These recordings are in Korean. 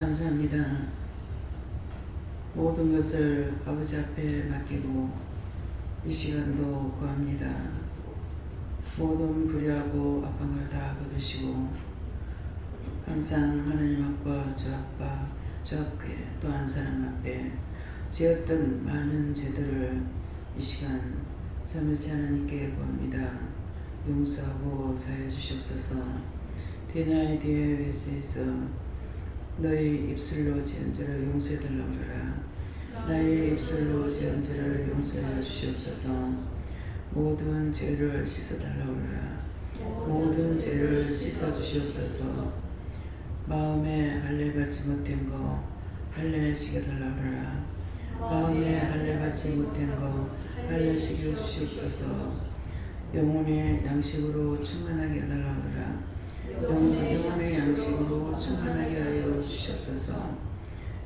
감사합니다. 모든 것을 아버지 앞에 맡기고 이 시간도 구합니다. 모든 불의하고 악한 걸 다 거두시고 항상 하나님 앞과 저 앞과 저 앞에 또 한 사람 앞에 지었던 많은 죄들을 이 시간 삼일째 하나님께 구합니다. 용서하고 사해 주시옵소서. 대나의 뒤에 외세에서 너희 입술로 지은 죄를 용서해 달라고 하라. 나의 입술로 지은 죄를 용서해 주시옵소서. 모든 죄를 씻어 달라고 하라. 모든 죄를 씻어 주시옵소서. 마음에 할례 받지 못한 거 할례 시켜 달라고 하라. 마음에 할례 받지 못한 거 할례 시켜 주시옵소서. 영혼의 양식으로 충만하게 해달라고 하라. 영혼의 양식으로 충만하게 하여 주시옵소서.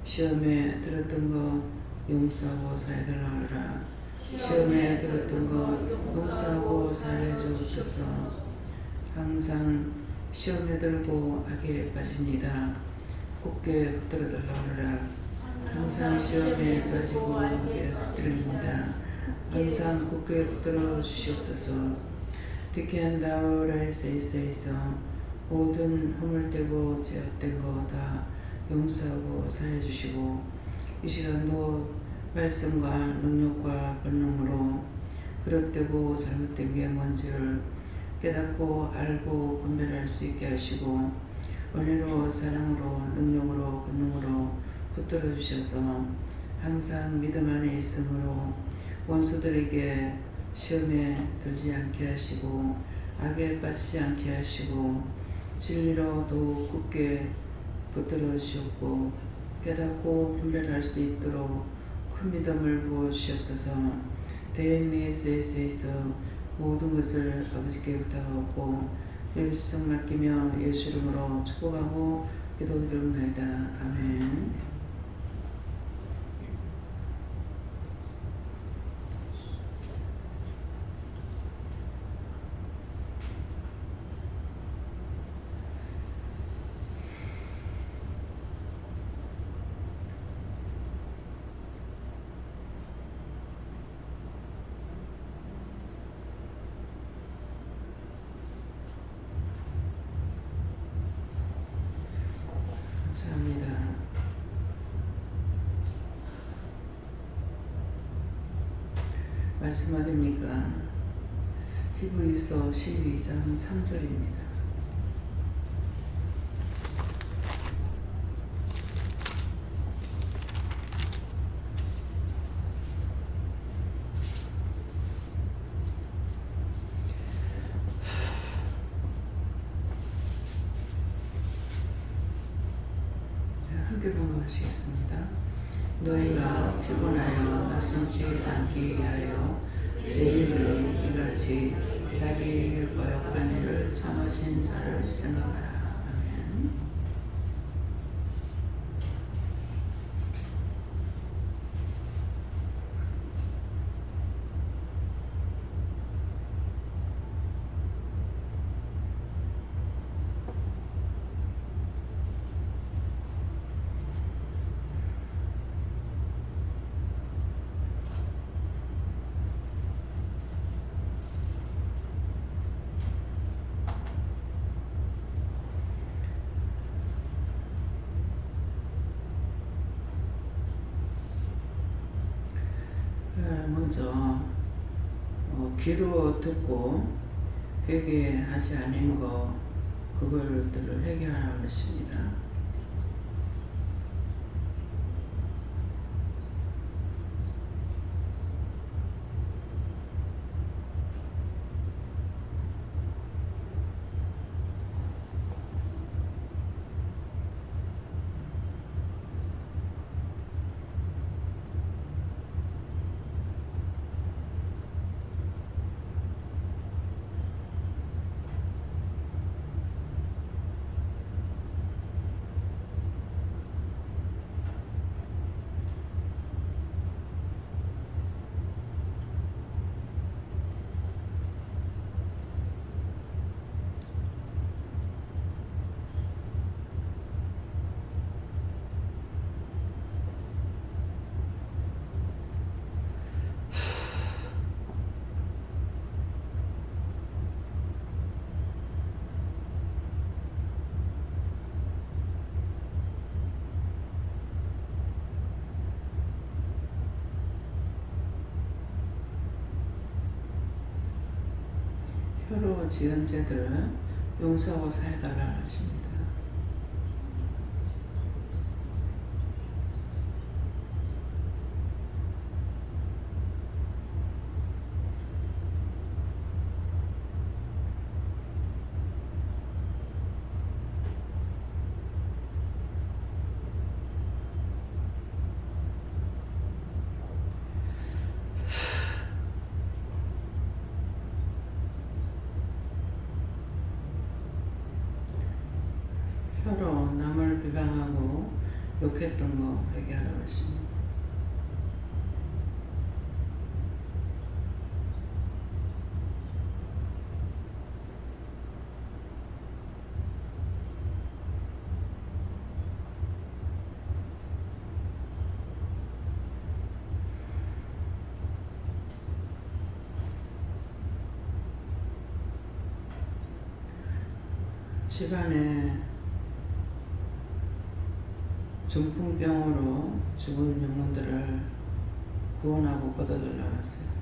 시험에 들었던 거 용서하고 사해달라고 하라. 시험에 들었던 거 용서하고 사해 주옵소서. 항상 시험에 들고 악에 빠집니다. 굳게 붙들어달라고 하라. 항상 시험에 빠지고 악에 붙들립니다. 항상 굳게 붙들어 주시옵소서. 특히 한다오라이세이세이서 모든 허물되고 죄악된 거 다 용서하고 사해 주시고 이 시간도 말씀과 능력과 권능으로 그릇되고 잘못된 게 뭔지를 깨닫고 알고 분별할 수 있게 하시고 은혜로 사랑으로 능력으로 권능으로 붙들어 주셔서 항상 믿음 안에 있으므로 원수들에게 시험에 들지 않게 하시고 악에 빠지지 않게 하시고 진리로 더욱 굳게 붙들어 주셨고 깨닫고 분별할 수 있도록 큰 믿음을 부어 주시옵소서. 대인미에서 모든 것을 아버지께 부탁하고 일수성 맡기며 예수 이름으로 축복하고 기도드리옵나이다. 아멘. 감사합니다. 말씀 어딥니까? 히브리서 12장 3절입니다. 함께 공부하시겠습니다. 너희가 피곤하여 낙심치 않기 위하여 제1이 이같이 자기 거역한 일을 참으신 자를 생각하라. 아멘. 먼저 귀로 듣고 회개하지 않은 거 그걸들을 회개하라고 했습니다. 혀로 지은 죄들을 용서하고 사해달라 하십니다. 혀로 남을 비방하고 욕했던 거 회개하라고 했습니다. 집안에 중풍병으로 죽은 영혼들을 구원하고 걷어들라고 했어요.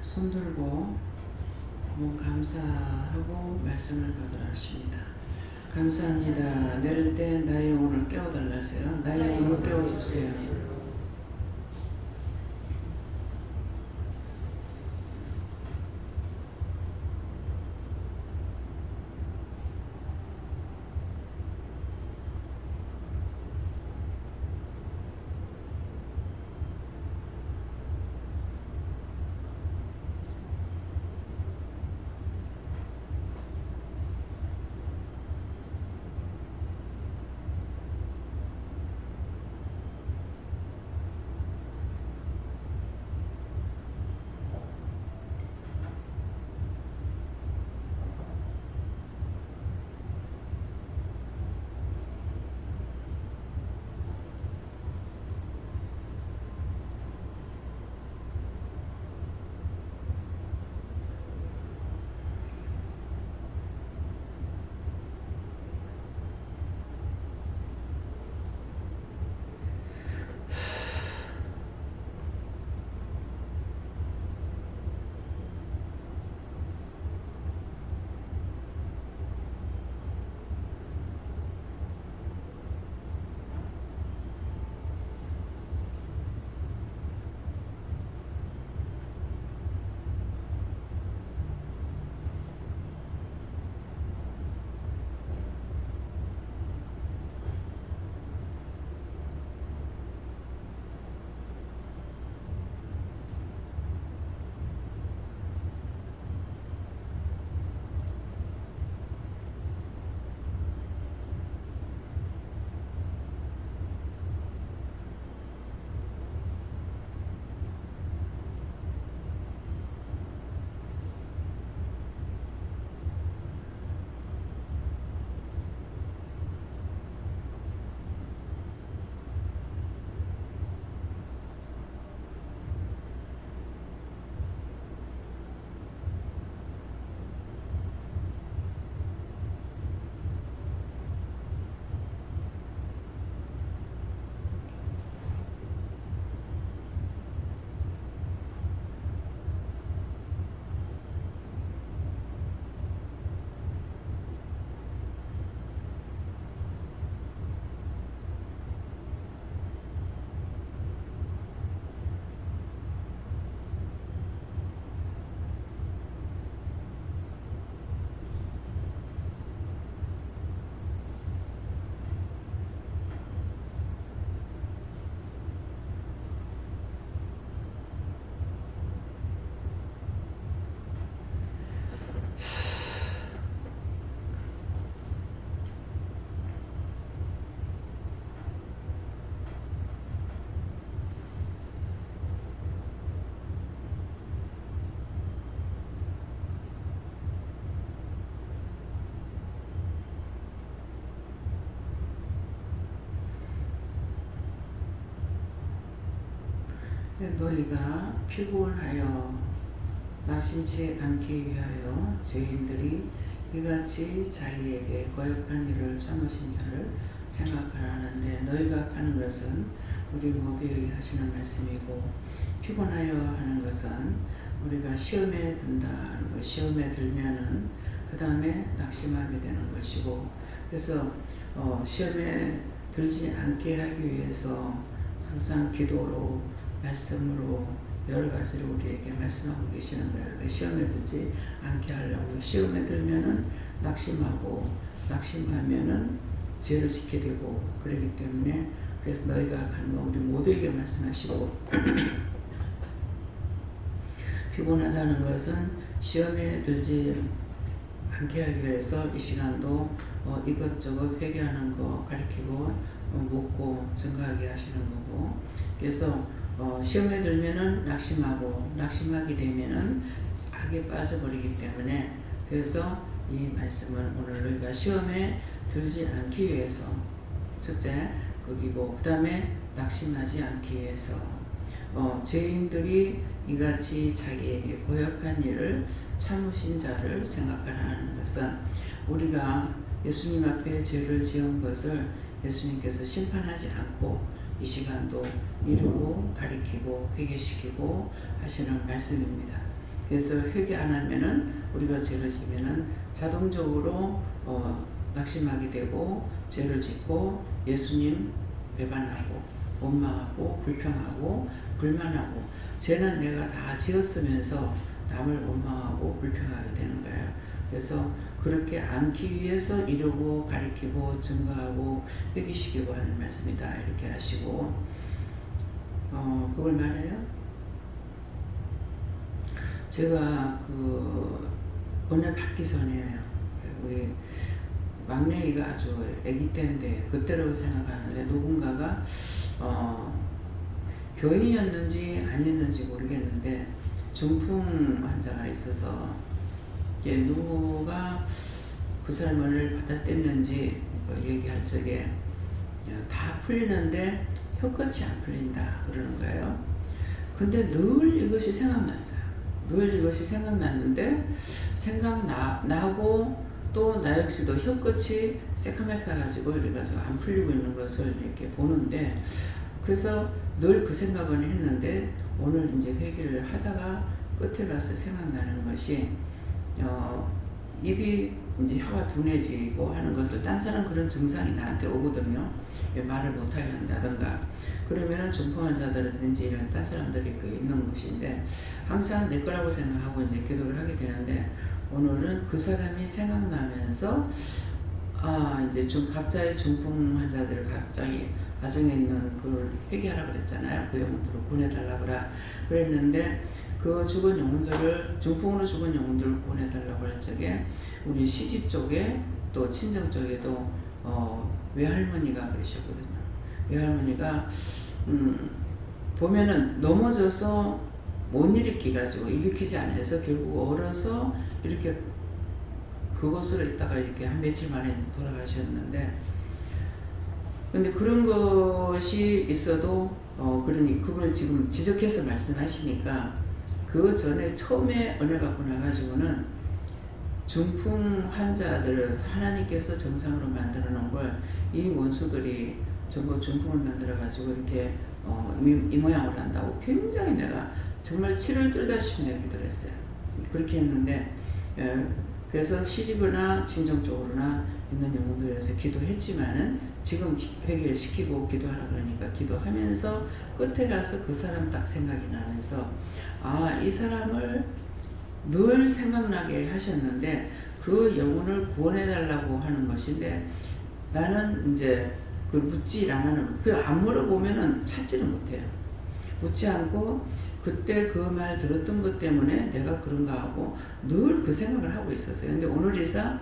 손 들고 감사하고 말씀을 받으라 하십니다. 감사합니다. 내릴 때 나의 영혼을 깨워달라 하세요. 나의 영혼을 깨워주세요. 너희가 피곤하여 낙심치 않기 위하여 죄인들이 이같이 자기에게 거역한 일을 참으신 자를 생각하라 하는데, 너희가 하는 것은 우리 모두에게 하시는 말씀이고, 피곤하여 하는 것은 우리가 시험에 든다 하는 것, 시험에 들면은 그 다음에 낙심하게 되는 것이고, 그래서 시험에 들지 않게 하기 위해서 항상 기도로, 말씀으로 여러 가지로 우리에게 말씀하고 계시는 거예요. 시험에 들지 않게 하려고. 시험에 들면은 낙심하고, 낙심하면은 죄를 짓게 되고 그러기 때문에, 그래서 너희가 하는 거 우리 모두에게 말씀하시고 피곤하다는 것은 시험에 들지 않게 하기 위해서 이 시간도 이것저것 회개하는 거 가르치고 묻고 증거하게 하시는 거고, 그래서 시험에 들면은 낙심하고, 낙심하게 되면은 악에 빠져버리기 때문에, 그래서 이 말씀은 오늘 너희가 시험에 들지 않기 위해서 첫째 거기고, 그 다음에 낙심하지 않기 위해서 죄인들이 이같이 자기에게 고역한 일을 참으신 자를 생각하라는 것은, 우리가 예수님 앞에 죄를 지은 것을 예수님께서 심판하지 않고 이 시간도 미루고 가리키고 회개시키고 하시는 말씀입니다. 그래서 회개 안 하면은, 우리가 죄를 지면은 자동적으로 낙심하게 되고 죄를 짓고 예수님 배반하고 원망하고 불평하고 불만하고, 죄는 내가 다 지었으면서 남을 원망하고 불평하게 되는 거예요. 그래서 그렇게 않기 위해서 이루고 가리키고 증거하고 회개시키고 하는 말씀이다 이렇게 하시고, 그걸 말해요. 제가 은혜 받기 전에 우리 막내이가 아주 아기 때인데 그때라고 생각하는데, 누군가가 교인이었는지 아니었는지 모르겠는데 중풍 환자가 있어서 누가 그 사람을 받아댔는지 얘기할 적에 다 풀리는데 혀끝이 안 풀린다 그러는 거예요. 근데 늘 이것이 생각났어요. 늘 이것이 생각났는데, 생각나고 또 나 역시도 혀끝이 새카매카가지고 이래가지고 안 풀리고 있는 것을 이렇게 보는데, 그래서 늘 그 생각은 했는데 오늘 이제 회개를 하다가 끝에 가서 생각나는 것이, 입이 이제 혀가 둔해지고 하는 것을, 딴 사람 그런 증상이 나한테 오거든요. 말을 못하게 한다든가, 그러면은 중풍 환자들이든지 이런 딴 사람들이 있는 것인데, 항상 내 거라고 생각하고 이제 기도를 하게 되는데, 오늘은 그 사람이 생각나면서 이제 각자의 중풍 환자들 각자의 가정에 있는 그걸 회개하라 그랬잖아요. 그 영혼들을 보내달라 그랬는데, 그 죽은 영혼들을, 중풍으로 죽은 영혼들을 보내달라고 할 적에 우리 시집 쪽에 또 친정 쪽에도 외할머니가 그러셨거든요. 외할머니가 보면은 넘어져서 못 일으키가지고 일으키지 않아서 결국 얼어서 이렇게 그곳으로 있다가 이렇게 한 며칠 만에 돌아가셨는데, 근데 그런 것이 있어도 그러니 그걸 지금 지적해서 말씀하시니까, 그 전에 처음에 은혜 받고 나가지고는 중풍 환자들을 하나님께서 정상으로 만들어 놓은 걸 이 원수들이 전부 중풍을 만들어 가지고 이렇게 이 모양으로 한다고 굉장히 내가 정말 치를 떨다시피 내가 기도를 했어요. 그렇게 했는데, 그래서 시집이나 친정 쪽으로나 있는 영혼들에서 기도했지만은 지금 회개를 시키고 기도하라 그러니까 기도하면서 끝에 가서 그 사람 딱 생각이 나면서, 이 사람을 늘 생각나게 하셨는데 그 영혼을 구원해달라고 하는 것인데, 나는 이제 그걸 묻지 않으면, 안 물어보면은 찾지를 못해요. 묻지 않고 그때 그 말 들었던 것 때문에 내가 그런가 하고 늘 그 생각을 하고 있었어요. 근데 오늘 이사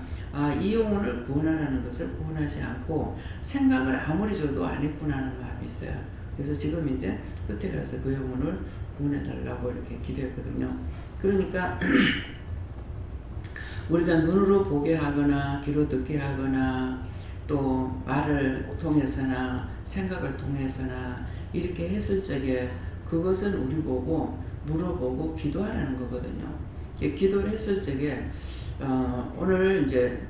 이 영혼을 구원하라는 것을 구원하지 않고 생각을 아무리 줘도 안 했구나 하는 마음이 있어요. 그래서 지금 이제 끝에 가서 그 영혼을 구원해달라고 이렇게 기도했거든요. 그러니까 우리가 눈으로 보게 하거나 귀로 듣게 하거나 또 말을 통해서나 생각을 통해서나 이렇게 했을 적에 그것은 우리 보고 물어보고 기도하라는 거거든요. 기도를 했을 적에 오늘 이제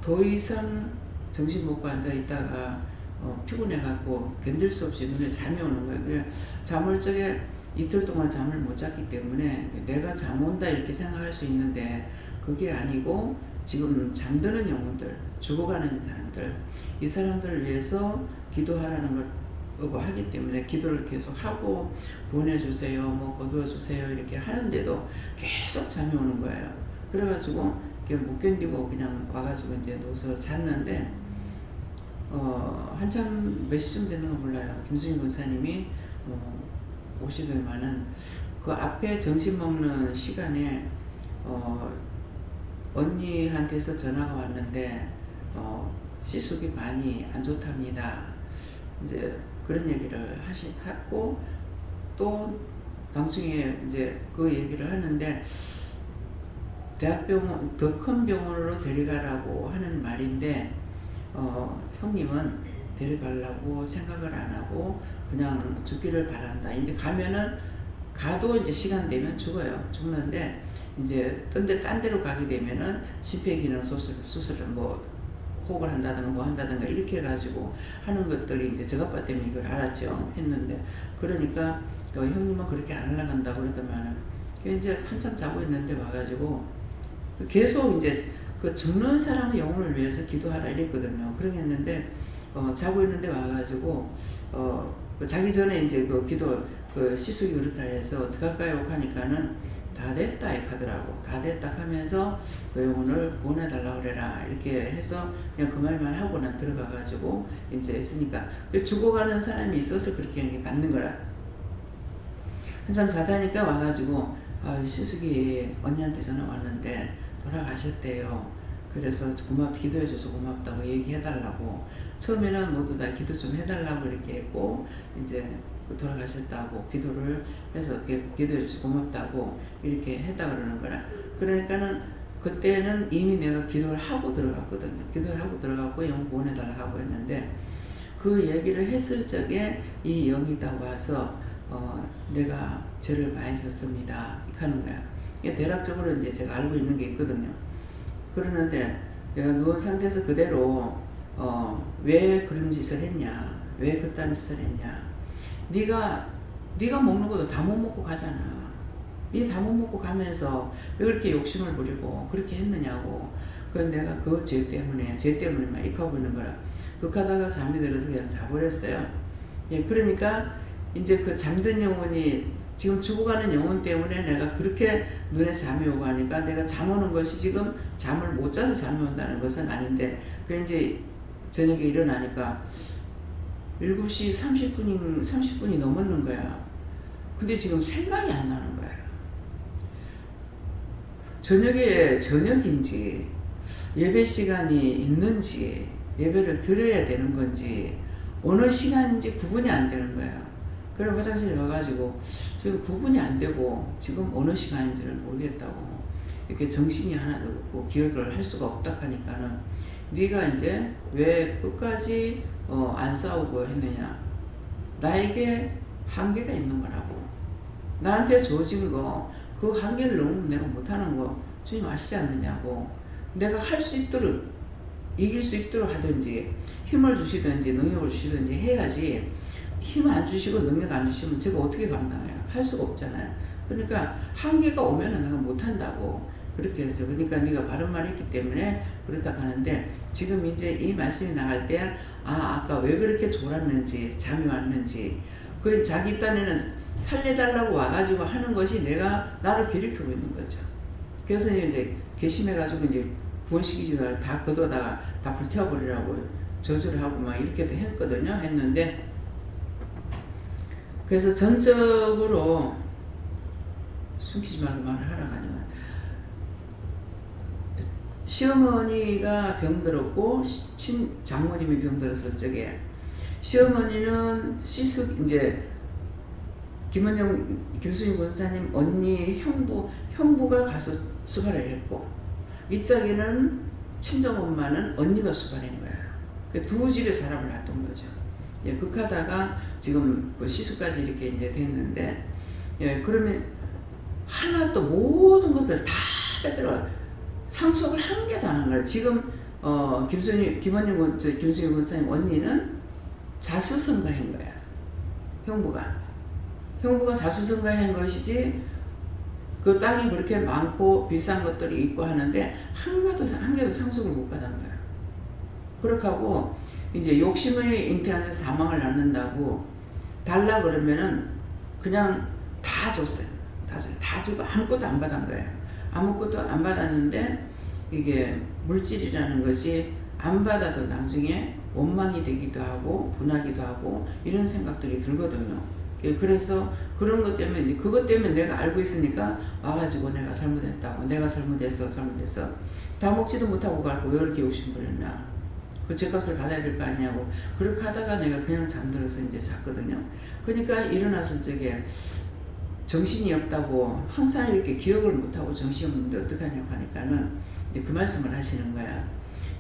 더 이상 정신 먹고 앉아 있다가 피곤해갖고 견딜 수 없이 눈에 잠이 오는 거예요. 잠을 적에 이틀 동안 잠을 못 잤기 때문에 내가 잠 온다 이렇게 생각할 수 있는데 그게 아니고 지금 잠드는 영혼들, 죽어가는 사람들, 이 사람들을 위해서 기도하라는 걸 하기 때문에 기도를 계속 하고 보내주세요, 뭐 거두어주세요 이렇게 하는데도 계속 잠이 오는 거예요. 그래가지고 못 견디고 그냥 와가지고 이제 누워서 잤는데 한참 몇 시쯤 되는 거 몰라요. 김수진 권사님이 오시더만은 그 앞에 점심 먹는 시간에 언니한테서 전화가 왔는데 시숙이 많이 안 좋답니다. 이제 그런 얘기를 하고 또 나중에 이제 그 얘기를 하는데 대학병원 더 큰 병원으로 데려가라고 하는 말인데 형님은 데려가려고 생각을 안 하고 그냥 죽기를 바란다. 이제 가도 이제 시간 되면 죽어요. 죽는데 이제 딴 데로 가게 되면은 심폐기능 수술을 뭐 호흡을 한다든가 뭐 한다든가 이렇게 해가지고 하는 것들이 이제 저가빠 때문에 이걸 알았죠. 했는데 그러니까 형님은 그렇게 안 하려간다고 그러더만은 이제 한참 자고 있는데 와가지고 계속 이제 그 죽는 사람의 영혼을 위해서 기도하라 이랬거든요. 그러겠는데 자고 있는데 와가지고 자기 전에 이제 그 기도 시숙이 그렇다 해서 어떡할까요 하니까는 다 됐다 하더라고. 다 됐다 하면서 그 영혼을 보내달라 그래라 이렇게 해서 그냥 그 말만 하고 난 들어가가지고 이제 했으니까 죽어가는 사람이 있어서 그렇게 받는 거라. 한참 자다니까 와가지고 시숙이 언니한테 전화 왔는데 돌아가셨대요. 그래서 기도해줘서 고맙다고 얘기해달라고. 처음에는 모두 다 기도 좀 해달라고 이렇게 했고 이제 돌아가셨다고 기도를 해서 기도해줘서 고맙다고 이렇게 했다 그러는 거라. 그러니까는 그때는 이미 내가 기도를 하고 들어갔거든요. 기도를 하고 들어갔고 영 보내달라고 하고 했는데 그 얘기를 했을 적에 이 영이 딱 와서 내가 죄를 많이 졌습니다 하는 거야. 이게 대략적으로 이제 제가 알고 있는 게 있거든요. 그러는데 내가 누운 상태에서 그대로 왜 그런 짓을 했냐, 왜 그딴 짓을 했냐. 네가 먹는 것도 다 못 먹고 가잖아. 네 다 못 먹고 가면서 왜 그렇게 욕심을 부리고 그렇게 했느냐고. 그건 내가 그 죄 때문에만 익하고 있는 거라. 극하다가 잠이 들어서 그냥 자버렸어요. 예, 그러니까 이제 그 잠든 영혼이 지금 죽어가는 영혼 때문에 내가 그렇게 눈에 잠이 오고 하니까 내가 잠 오는 것이 지금 잠을 못 자서 잠이 온다는 것은 아닌데 그 이제 저녁에 일어나니까 7시 30분이 넘었는 거야. 근데 지금 생각이 안 나는 거야. 저녁인지 예배 시간이 있는지 예배를 드려야 되는 건지 어느 시간인지 구분이 안 되는 거야. 그래 화장실에 가가지고 지금 구분이 안 되고 지금 어느 시간인지를 모르겠다고 이렇게 정신이 하나도 없고 기억을 할 수가 없다 하니까는 네가 이제 왜 끝까지 안 싸우고 했느냐. 나에게 한계가 있는 거라고. 나한테 주어진 거 그 한계를 너무 내가 못하는 거 주님 아시지 않느냐고. 내가 할 수 있도록 이길 수 있도록 하든지 힘을 주시든지 능력을 주시든지 해야지. 힘 안 주시고 능력 안 주시면 제가 어떻게 감당해요? 할 수가 없잖아요. 그러니까 한계가 오면은 내가 못한다고 그렇게 했어요. 그러니까 네가 바른 말 했기 때문에 그렇다 하는데 지금 이제 이 말씀이 나갈 때 아까 왜 그렇게 졸았는지 잠이 왔는지 그 자기 딴에는 살려달라고 와가지고 하는 것이 내가 나를 괴롭히고 있는 거죠. 그래서 이제 괘씸해가지고 이제 구원시키지도 않고 다 걷어다가 다 불태워버리라고 저주를 하고 막 이렇게도 했거든요. 했는데 그래서 전적으로 숨기지 말고 말을 하라고 하니까 시어머니가 병들었고 장모님이 병들었을 적에 시어머니는 이제 김수진 권사님 언니 형부가 가서 수발을 했고 이 짝에는 친정엄마는 언니가 수발한 거야. 두 집의 사람을 놨던 거죠. 예, 극하다가 지금 그 시수까지 이렇게 이제 됐는데, 예, 그러면 하나 또 모든 것을 다 빼들어 상속을 한 개도 안 한 거예요. 지금 김원님 목사님 언니는 자수성가한 거야. 형부가 자수성가한 것이지, 그 땅이 그렇게 많고 비싼 것들이 있고 하는데 한 개도 상속을 못 받은 거야. 그렇게 하고 이제 욕심의 잉태하는 사망을 낳는다고 달라 그러면은 그냥 다 줬어요. 다 주고 아무것도 안 받은 거예요. 아무것도 안 받았는데, 이게 물질이라는 것이 안 받아도 나중에 원망이 되기도 하고 분하기도 하고 이런 생각들이 들거든요. 그래서 그런 것 때문에, 이제 그것 때문에 내가 알고 있으니까 와가지고 내가 잘못했다고, 내가 잘못했어 다 먹지도 못하고 가고 왜 이렇게 욕심 부렸나, 그 죄값을 받아야 될 거 아니냐고 그렇게 하다가 내가 그냥 잠들어서 이제 잤거든요. 그러니까 일어나서 저게 정신이 없다고, 항상 이렇게 기억을 못하고 정신이 없는데 어떡하냐고 하니까는 이제 그 말씀을 하시는 거야.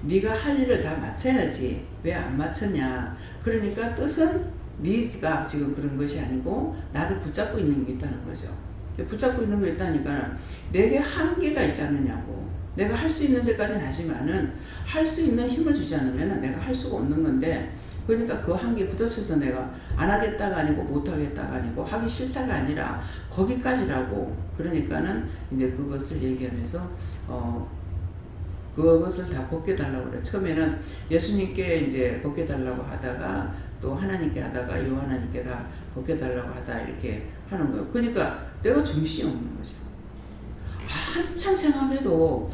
네가 할 일을 다 마쳐야지 왜 안 마쳤냐. 그러니까 뜻은 네가 지금 그런 것이 아니고 나를 붙잡고 있는 게 있다는 거죠. 붙잡고 있는 게 있다니까 내게 한계가 있지 않느냐고. 내가 할 수 있는 데까지는 하지만은 할 수 있는 힘을 주지 않으면 내가 할 수가 없는 건데, 그러니까 그 한계에 부딪혀서 내가 안 하겠다가 아니고 못 하겠다가 아니고 하기 싫다가 아니라 거기까지라고. 그러니까는 이제 그것을 얘기하면서 그것을 다 벗겨달라고 그래. 처음에는 예수님께 이제 벗겨달라고 하다가 또 하나님께 하다가 요 하나님께 다 벗겨달라고 하다 이렇게 하는 거예요. 그러니까 내가 정신이 없는 거죠. 한참 생각해도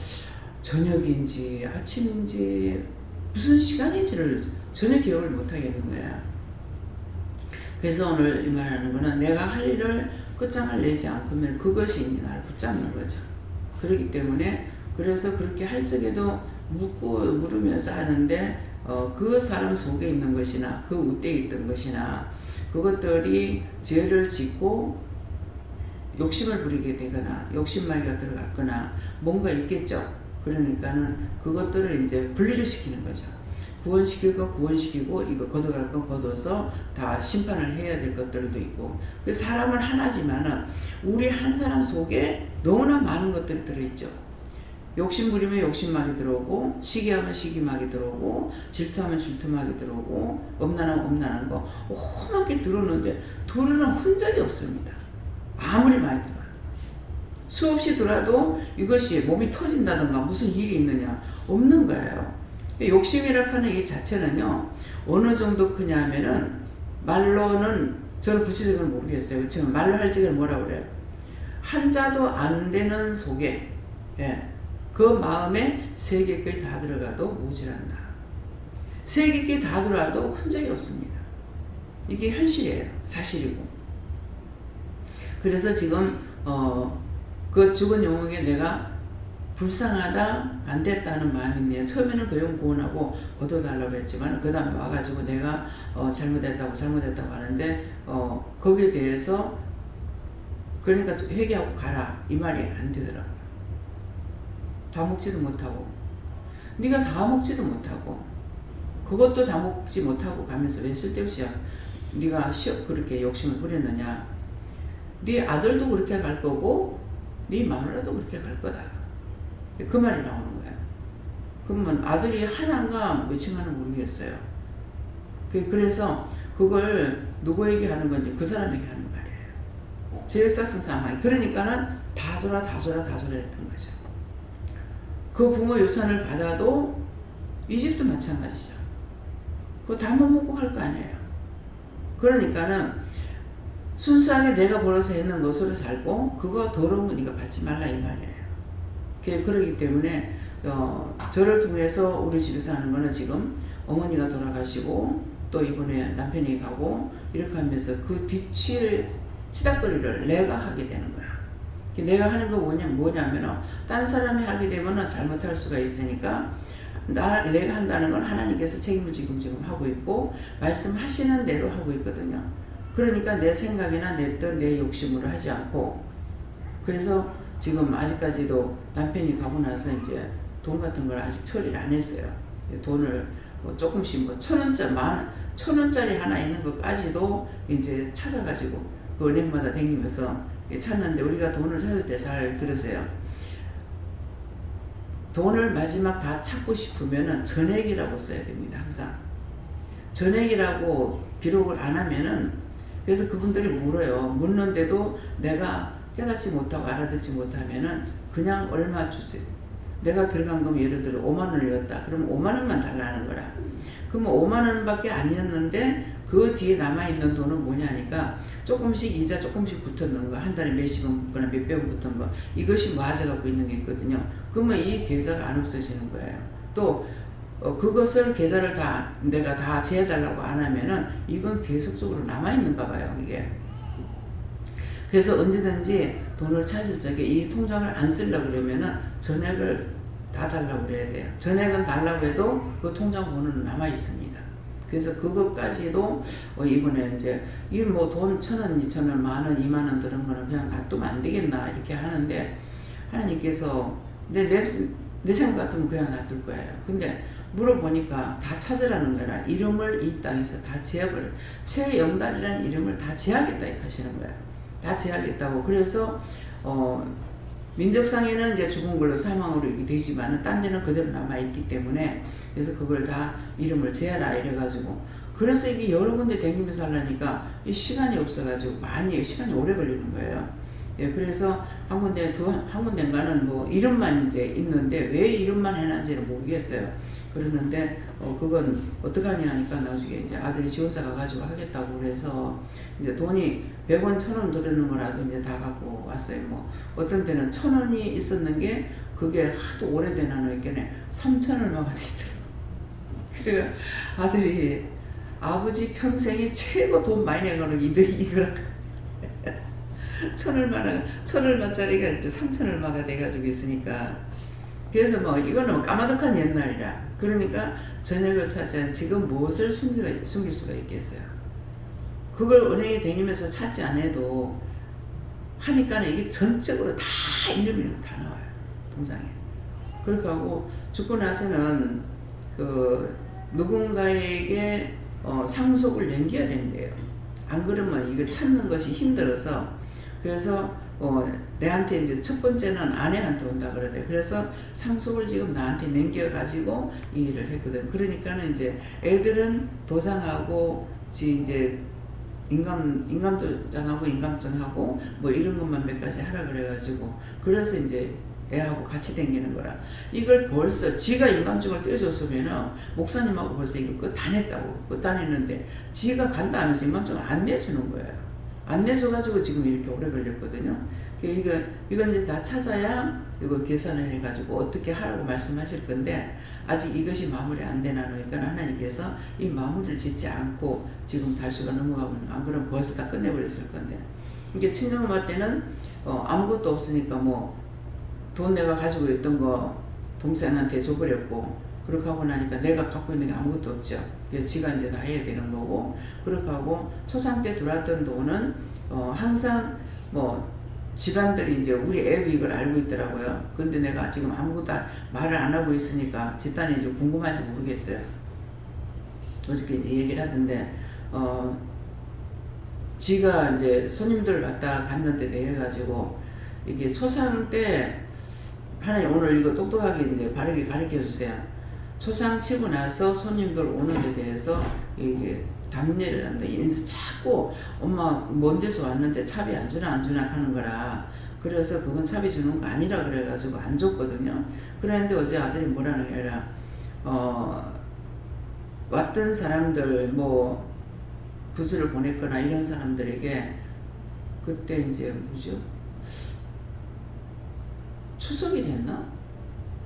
저녁인지 아침인지 무슨 시간인지를 전혀 기억을 못 하겠는 거야. 그래서 오늘 이 말하는 거는 내가 할 일을 끝장을 내지 않으면 그것이 나를 붙잡는 거죠. 그렇기 때문에 그래서 그렇게 할 적에도 묻고 물으면서 하는데 그 사람 속에 있는 것이나 그 우대에 있던 것이나 그것들이 죄를 짓고 욕심을 부리게 되거나 욕심마귀가 들어갔거나 뭔가 있겠죠. 그러니까는 그것들을 이제 분리를 시키는 거죠. 구원시키고 이거 걷어갈 거 걷어서 다 심판을 해야 될 것들도 있고. 그 사람은 하나지만은 우리 한 사람 속에 너무나 많은 것들이 들어있죠. 욕심 부리면 욕심마귀 들어오고, 시기하면 시기마귀 들어오고, 질투하면 질투마귀 들어오고, 엄난하면 엄난한 거 험하게 들어오는데 들어오는 흔적이 없습니다. 아무리 많이 들어요. 수없이 들어도 이것이 몸이 터진다든가 무슨 일이 있느냐 없는 거예요. 욕심이라 하는 이 자체는요, 어느 정도 크냐 하면은, 말로는 저는 구체적으로 모르겠어요. 그렇지만 말로 할 적에는 뭐라 그래요? 한자도 안 되는 속에, 예, 그 마음에 세계까지 다 들어가도 모자란다. 세계까지 다 들어와도 흔적이 없습니다. 이게 현실이에요. 사실이고. 그래서 지금 그 죽은 영웅에 내가 불쌍하다, 안 됐다는 마음이 있네요. 처음에는 그 영 구원하고 거둬달라고 했지만 그 다음에 와가지고 내가 잘못했다고 하는데 거기에 대해서 그러니까 회개하고 가라 이 말이 안 되더라고요. 다 먹지도 못하고, 네가 다 먹지도 못하고 그것도 다 먹지 못하고 가면서 왜 쓸데없이 네가 그렇게 욕심을 부렸느냐. 네 아들도 그렇게 갈 거고 네 마누라도 그렇게 갈 거다. 그 말이 나오는 거야. 그러면 아들이 하나인가 몇층하는 모르겠어요. 그래서 그걸 누구에게 하는 건지 그 사람에게 하는 말이에요. 제일 쌌은 상황이. 그러니까는 다 줘라 했던 거죠. 그 부모 유산을 받아도 이 집도 마찬가지죠. 그거 다 못 먹고 갈 거 아니에요. 그러니까는 순수하게 내가 벌어서 했는 것으로 살고 그거 더러운 거 네가 받지 말라 이 말이에요. 그러기 때문에 저를 통해서 우리 집에서 하는 거는 지금 어머니가 돌아가시고 또 이번에 남편이 가고 이렇게 하면서 그 치닥거리를 내가 하게 되는 거야. 내가 하는 거 뭐냐면 딴 사람이 하게 되면 잘못할 수가 있으니까 내가 한다는 건 하나님께서 책임을 지금 하고 있고 말씀하시는 대로 하고 있거든요. 그러니까 내 생각이나 내 욕심으로 하지 않고, 그래서 지금 아직까지도 남편이 가고 나서 이제 돈 같은 걸 아직 처리를 안 했어요. 돈을 조금씩 1,000원짜리 하나 있는 것까지도 이제 찾아가지고 그 은행마다 다니면서 찾는데, 우리가 돈을 찾을 때 잘 들으세요. 돈을 마지막 다 찾고 싶으면은 전액이라고 써야 됩니다. 항상 전액이라고 기록을 안 하면은, 그래서 그분들이 물어요. 묻는데도 내가 깨닫지 못하고 알아듣지 못하면은 그냥 얼마 주세요. 내가 들어간 거면 예를 들어 5만 원이었다. 그럼 5만 원만 달라는 거라. 그러면 5만 원밖에 아니었는데 그 뒤에 남아있는 돈은 뭐냐니까 조금씩 이자 조금씩 붙었는 거, 한 달에 몇십 원 붙거나 몇백 원 붙은 거, 이것이 모아져갖고 있는 게 있거든요. 그러면 이 계좌가 안 없어지는 거예요. 또 그것을 계좌를 다 내가 다 재해달라고 안 하면은 이건 계속적으로 남아있는가 봐요, 이게. 그래서 언제든지 돈을 찾을 적에 이 통장을 안 쓰려고 그러면은 전액을 다 달라고 그래야 돼요. 전액은 달라고 해도 그 통장 번호는 남아 있습니다. 그래서 그것까지도 이번에 이제 이 뭐 돈 1,000원, 2,000원, 만원, 2만원 들은 거는 그냥 놔두면 안 되겠나 이렇게 하는데, 하나님께서 내 생각 같으면 그냥 놔둘 거예요. 근데 물어보니까 다 찾으라는 거라. 이름을 이 땅에서 다 제압을, 최영달이라는 이름을 다 제하겠다 이렇게 하시는 거예요. 다 제하겠다고. 그래서 민족상에는 이제 죽은 걸로 사망으로 이렇게 되지만은 딴 데는 그대로 남아있기 때문에, 그래서 그걸 다 이름을 제하라 이래가지고, 그래서 이게 여러 군데 다니면서 하려니까 이 시간이 없어가지고 많이 시간이 오래 걸리는 거예요. 예, 그래서 한 군데인가는 뭐 이름만 이제 있는데 왜 이름만 해놨는지는 모르겠어요. 그러는데 그건 어떡하냐 하니까 나중에 이제 아들이 지원자 가가지고 하겠다고 그래서 이제 돈이 100원, 1,000원 들어는 거라도 이제 다 갖고 왔어요. 뭐 어떤 때는 1,000원이 있었는 게 그게 하도 오래된 한우 있겠네 3,000원 막아 되더라고. 그래가 아들이 아버지 평생에 최고 돈 많이 낸 거는 이거라. 1,000얼마짜리가 이제 3,000얼마가 돼가지고 있으니까. 그래서 뭐 이거는 까마득한 옛날이라. 그러니까 전액을 찾자 지금 무엇을 숨길 수가 있겠어요. 그걸 은행에 다니면서 찾지 않아도 하니까 이게 전적으로 다 이름이 다 나와요. 통장에. 그렇게 하고 죽고 나서는 그 누군가에게 상속을 남겨야 된대요. 안 그러면 이거 찾는 것이 힘들어서. 그래서 내한테 이제 첫 번째는 아내한테 온다 그러대. 그래서 상속을 지금 나한테 남겨가지고 이 일을 했거든. 그러니까는 이제 애들은 도장하고 이제 인감도장하고 인감증하고 뭐 이런 것만 몇 가지 하라 그래가지고, 그래서 이제 애하고 같이 다니는 거라. 이걸 벌써 지가 인감증을 떼줬으면은 목사님하고 벌써 이거 끝 다 냈다고. 끝 다 냈는데 지가 간다 하면서 인감증을 안 내주는 거예요. 안 내줘가지고 지금 이렇게 오래 걸렸거든요. 이건 이제 다 찾아야 이거 계산을 해가지고 어떻게 하라고 말씀하실 건데, 아직 이것이 마무리 안 되나 하니까 하나님께서 이 마무리를 짓지 않고 지금 달수가 넘어가고 있는, 안 그러면 벌써 다 끝내버렸을 건데. 이게 친정엄마 때는 아무것도 없으니까 뭐 돈 내가 가지고 있던 거 동생한테 줘버렸고, 그렇게 하고 나니까 내가 갖고 있는 게 아무것도 없죠. 지가 이제 다 해야 되는 거고, 그렇게 하고 초상 때 들어왔던 돈은 항상 뭐 집안들이 이제 우리 애도 이걸 알고 있더라고요. 근데 내가 지금 아무것도 말을 안 하고 있으니까 집단이 이제 궁금한지 모르겠어요. 어저께 이제 얘기를 하던데 지가 이제 손님들 갔는데 내가지고 이게 초상 때 하나님 오늘 이거 똑똑하게 이제 바르게 가르쳐 주세요. 초상 치고 나서 손님들 오는 데 대해서 이게 답례를 한다. 인수 자꾸 엄마 먼 데서 왔는데 차비 안 주나 하는 거라. 그래서 그건 차비 주는 거 아니라 그래가지고 안 줬거든요. 그랬는데 어제 아들이 뭐라는 게 아니라 왔던 사람들 뭐 구슬을 보냈거나 이런 사람들에게 그때 이제 뭐죠? 추석이 됐나?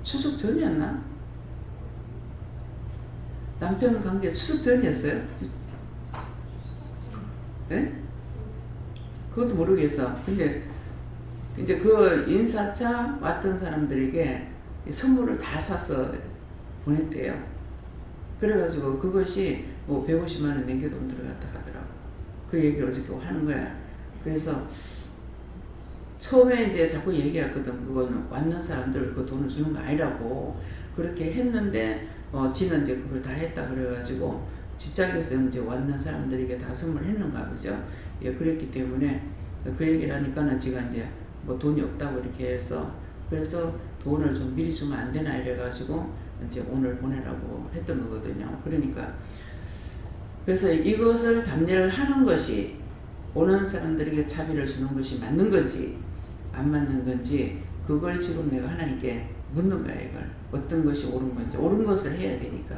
추석 전이었나? 남편 관계 추석 전이었어요? 네? 그것도 모르겠어. 근데 이제 그 인사차 왔던 사람들에게 선물을 다 사서 보냈대요. 그래가지고 그것이 뭐 150만원 남겨돈 들어갔다 하더라고. 그 얘기를 어저께 하는 거야. 그래서 처음에 이제 자꾸 얘기했거든. 그건 왔는 사람들 그 돈을 주는 거 아니라고. 그렇게 했는데 지는 이제 그걸 다 했다 그래가지고 직장에서 이제 왔는 사람들에게 다 선물했는가 보죠. 예, 그랬기 때문에 그 얘기를 하니까는 제가 이제 뭐 돈이 없다고 이렇게 해서 그래서 돈을 좀 미리 주면 안 되나 이래가지고 이제 오늘 보내라고 했던 거거든요. 그러니까 그래서 이것을 답례를 하는 것이 오는 사람들에게 자비를 주는 것이 맞는 건지 안 맞는 건지 그걸 지금 내가 하나님께 묻는 거야. 이걸 어떤 것이 옳은 건지 옳은 것을 해야 되니까.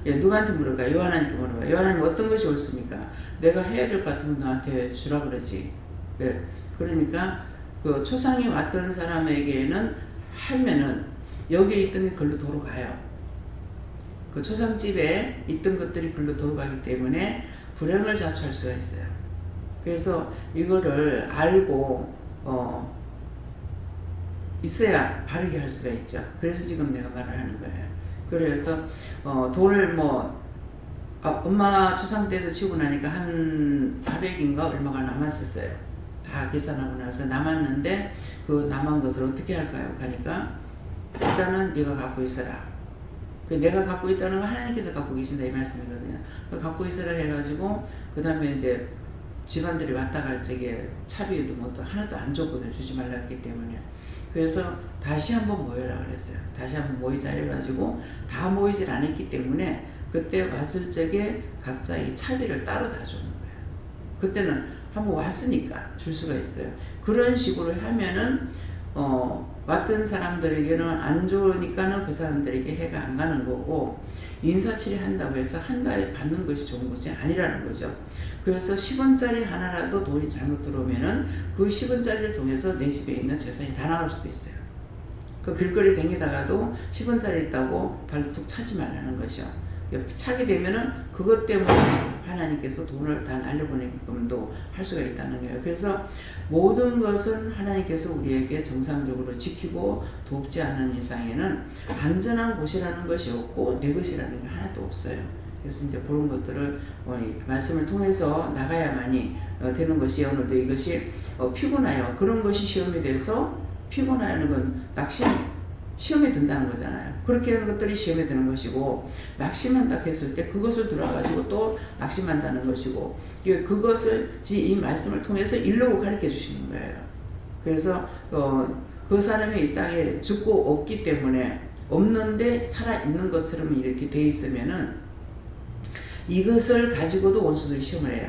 예, 누구한테 물어볼까? 요한한테 물어봐. 요한하님 어떤 것이 옳습니까? 내가 해야 될 것 같으면 너한테 주라 그러지. 네. 그러니까 그 초상이 왔던 사람에게는 하면은 여기에 있던 게 글로 돌아가요. 그 초상집에 있던 것들이 글로 돌아가기 때문에 불행을 자초할 수가 있어요. 그래서 이거를 알고 있어야 바르게 할 수가 있죠. 그래서 지금 내가 말을 하는 거예요. 그래서 돈을 엄마 초상 때도 치고 나니까 한 400인가 얼마가 남았었어요. 다 계산하고 나서 남았는데 그 남은 것을 어떻게 할까요? 하니까 일단은 네가 갖고 있어라. 내가 갖고 있다는 건 하나님께서 갖고 계신다 이 말씀이거든요. 갖고 있어라 해가지고 그 다음에 이제 집안들이 왔다 갈 적에 차비도 뭐 또 하나도 안 줬거든요. 주지 말라 했기 때문에. 그래서 다시 한번 모여라 그랬어요. 다시 한번 모이자 해가지고 다 모이질 않았기 때문에 그때 왔을 적에 각자 이 차비를 따로 다 주는 거예요. 그때는 한번 왔으니까 줄 수가 있어요. 그런 식으로 하면은 왔던 사람들에게는 안 좋으니까는 그 사람들에게 해가 안 가는 거고 인사치레 한다고 해서 한 달에 받는 것이 좋은 것이 아니라는 거죠. 그래서 10원짜리 하나라도 돈이 잘못 들어오면은 그 10원짜리를 통해서 내 집에 있는 재산이 다 나갈 수도 있어요. 그 길거리 다니다가도 10원짜리 있다고 발로 툭 차지 말라는 것이요. 차게 되면은 그것 때문에 하나님께서 돈을 다 날려보내게끔도 할 수가 있다는 거예요. 그래서 모든 것은 하나님께서 우리에게 정상적으로 지키고 돕지 않은 이상에는 안전한 곳이라는 것이 없고 내 것이라는 게 하나도 없어요. 그래서 이제 그런 것들을 말씀을 통해서 나가야만이 되는 것이 오늘도 이것이 피곤해요. 그런 것이 시험이 돼서 피곤하는 건 시험에 든다는 거잖아요. 그렇게 하는 것들이 시험에 드는 것이고 낙심한다 했을 때 그것을 들어가지고 또 낙심한다는 것이고 그것을 이 말씀을 통해서 일러고 가르쳐 주시는 거예요. 그래서 그 사람이 이 땅에 죽고 없기 때문에 없는데 살아있는 것처럼 이렇게 돼 있으면은 이것을 가지고도 원수들이 시험을 해요.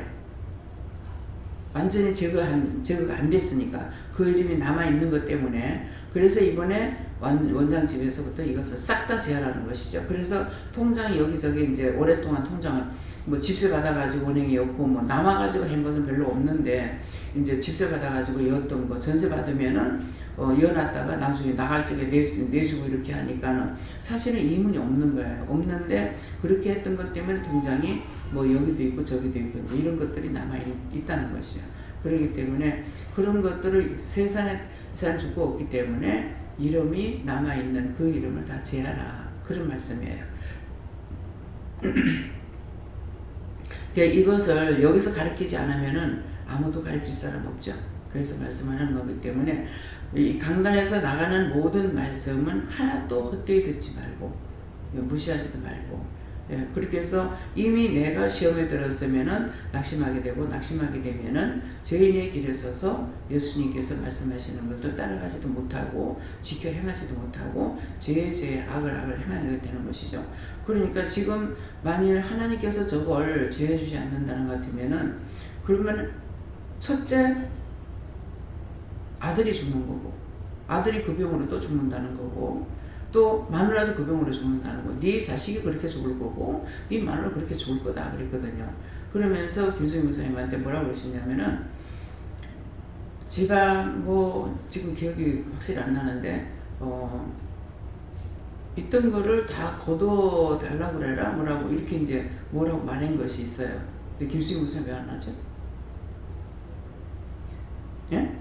완전히 제거가 안 됐으니까 그 이름이 남아있는 것 때문에 그래서 이번에 원장 집에서부터 이것을 싹 다 제하라는 것이죠. 그래서 통장이 여기저기 이제 오랫동안 통장을 뭐 집세 받아가지고 은행에 였고 뭐 남아가지고 한 것은 별로 없는데 이제 집세 받아가지고 였던 거 전세 받으면은 이어놨다가 나중에 나갈 적에 내주고 이렇게 하니까는 사실은 이문이 없는 거예요. 없는데 그렇게 했던 것 때문에 통장이 뭐 여기도 있고 저기도 있고 이제 이런 것들이 남아있다는 것이죠. 그렇기 때문에 그런 것들을 세상에 사람 죽고 없기 때문에 이름이 남아있는 그 이름을 다 제하라. 그런 말씀이에요. 이것을 여기서 가르치지 않으면은 아무도 가르칠 사람 없죠. 그래서 말씀하는 거기 때문에 이 강단에서 나가는 모든 말씀은 하나도 헛되이 듣지 말고 무시하지도 말고 그렇게 해서 이미 내가 시험에 들었으면은 낙심하게 되고 낙심하게 되면은 죄인의 길에 서서 예수님께서 말씀하시는 것을 따라가지도 못하고 지켜 행하지도 못하고 죄의 악을 행하게 되는 것이죠. 그러니까 지금 만일 하나님께서 저걸 죄해 주지 않는다는 것 같으면은 그러면 첫째 아들이 죽는 거고 아들이 그 병으로 또 죽는다는 거고 또 마누라도 그 병으로 죽는다는 거. 네 자식이 그렇게 죽을 거고 네 마누라 그렇게 죽을 거다 그랬거든요. 그러면서 김수영 목사님한테 뭐라고 그러시냐면은 제가 뭐 지금 기억이 확실히 안 나는데 있던 거를 다 거둬 달라고 그래라 뭐라고 이렇게 이제 뭐라고 말한 것이 있어요. 근데 김수영 목사님 왜 안 나죠? 예?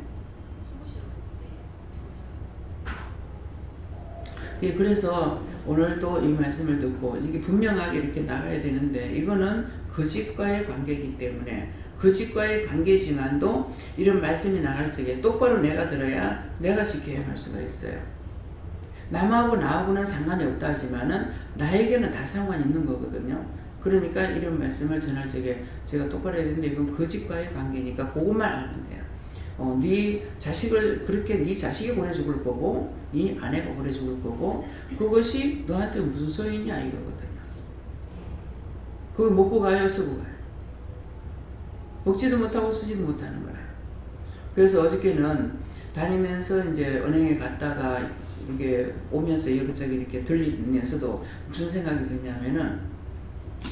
그래서 오늘도 이 말씀을 듣고 이게 분명하게 이렇게 나가야 되는데 이거는 거짓과의 관계이기 때문에 거짓과의 관계지만도 이런 말씀이 나갈 적에 똑바로 내가 들어야 내가 지켜야 할 수가 있어요. 남하고 나하고는 상관이 없다 하지만은 나에게는 다 상관이 있는 거거든요. 그러니까 이런 말씀을 전할 적에 제가 똑바로 해야 되는데 이건 거짓과의 관계니까 그것만 알면 돼요. 네 자식을 그렇게 네 자식이 고래 죽을 거고 네 아내가 고래 죽을 거고 그것이 너한테 무슨 소용이냐 이거거든요. 그거 먹고 가요, 쓰고 가요. 먹지도 못하고 쓰지도 못하는 거라. 그래서 어저께는 다니면서 이제 은행에 갔다가 이게 오면서 여기저기 이렇게 들리면서도 무슨 생각이 드냐면은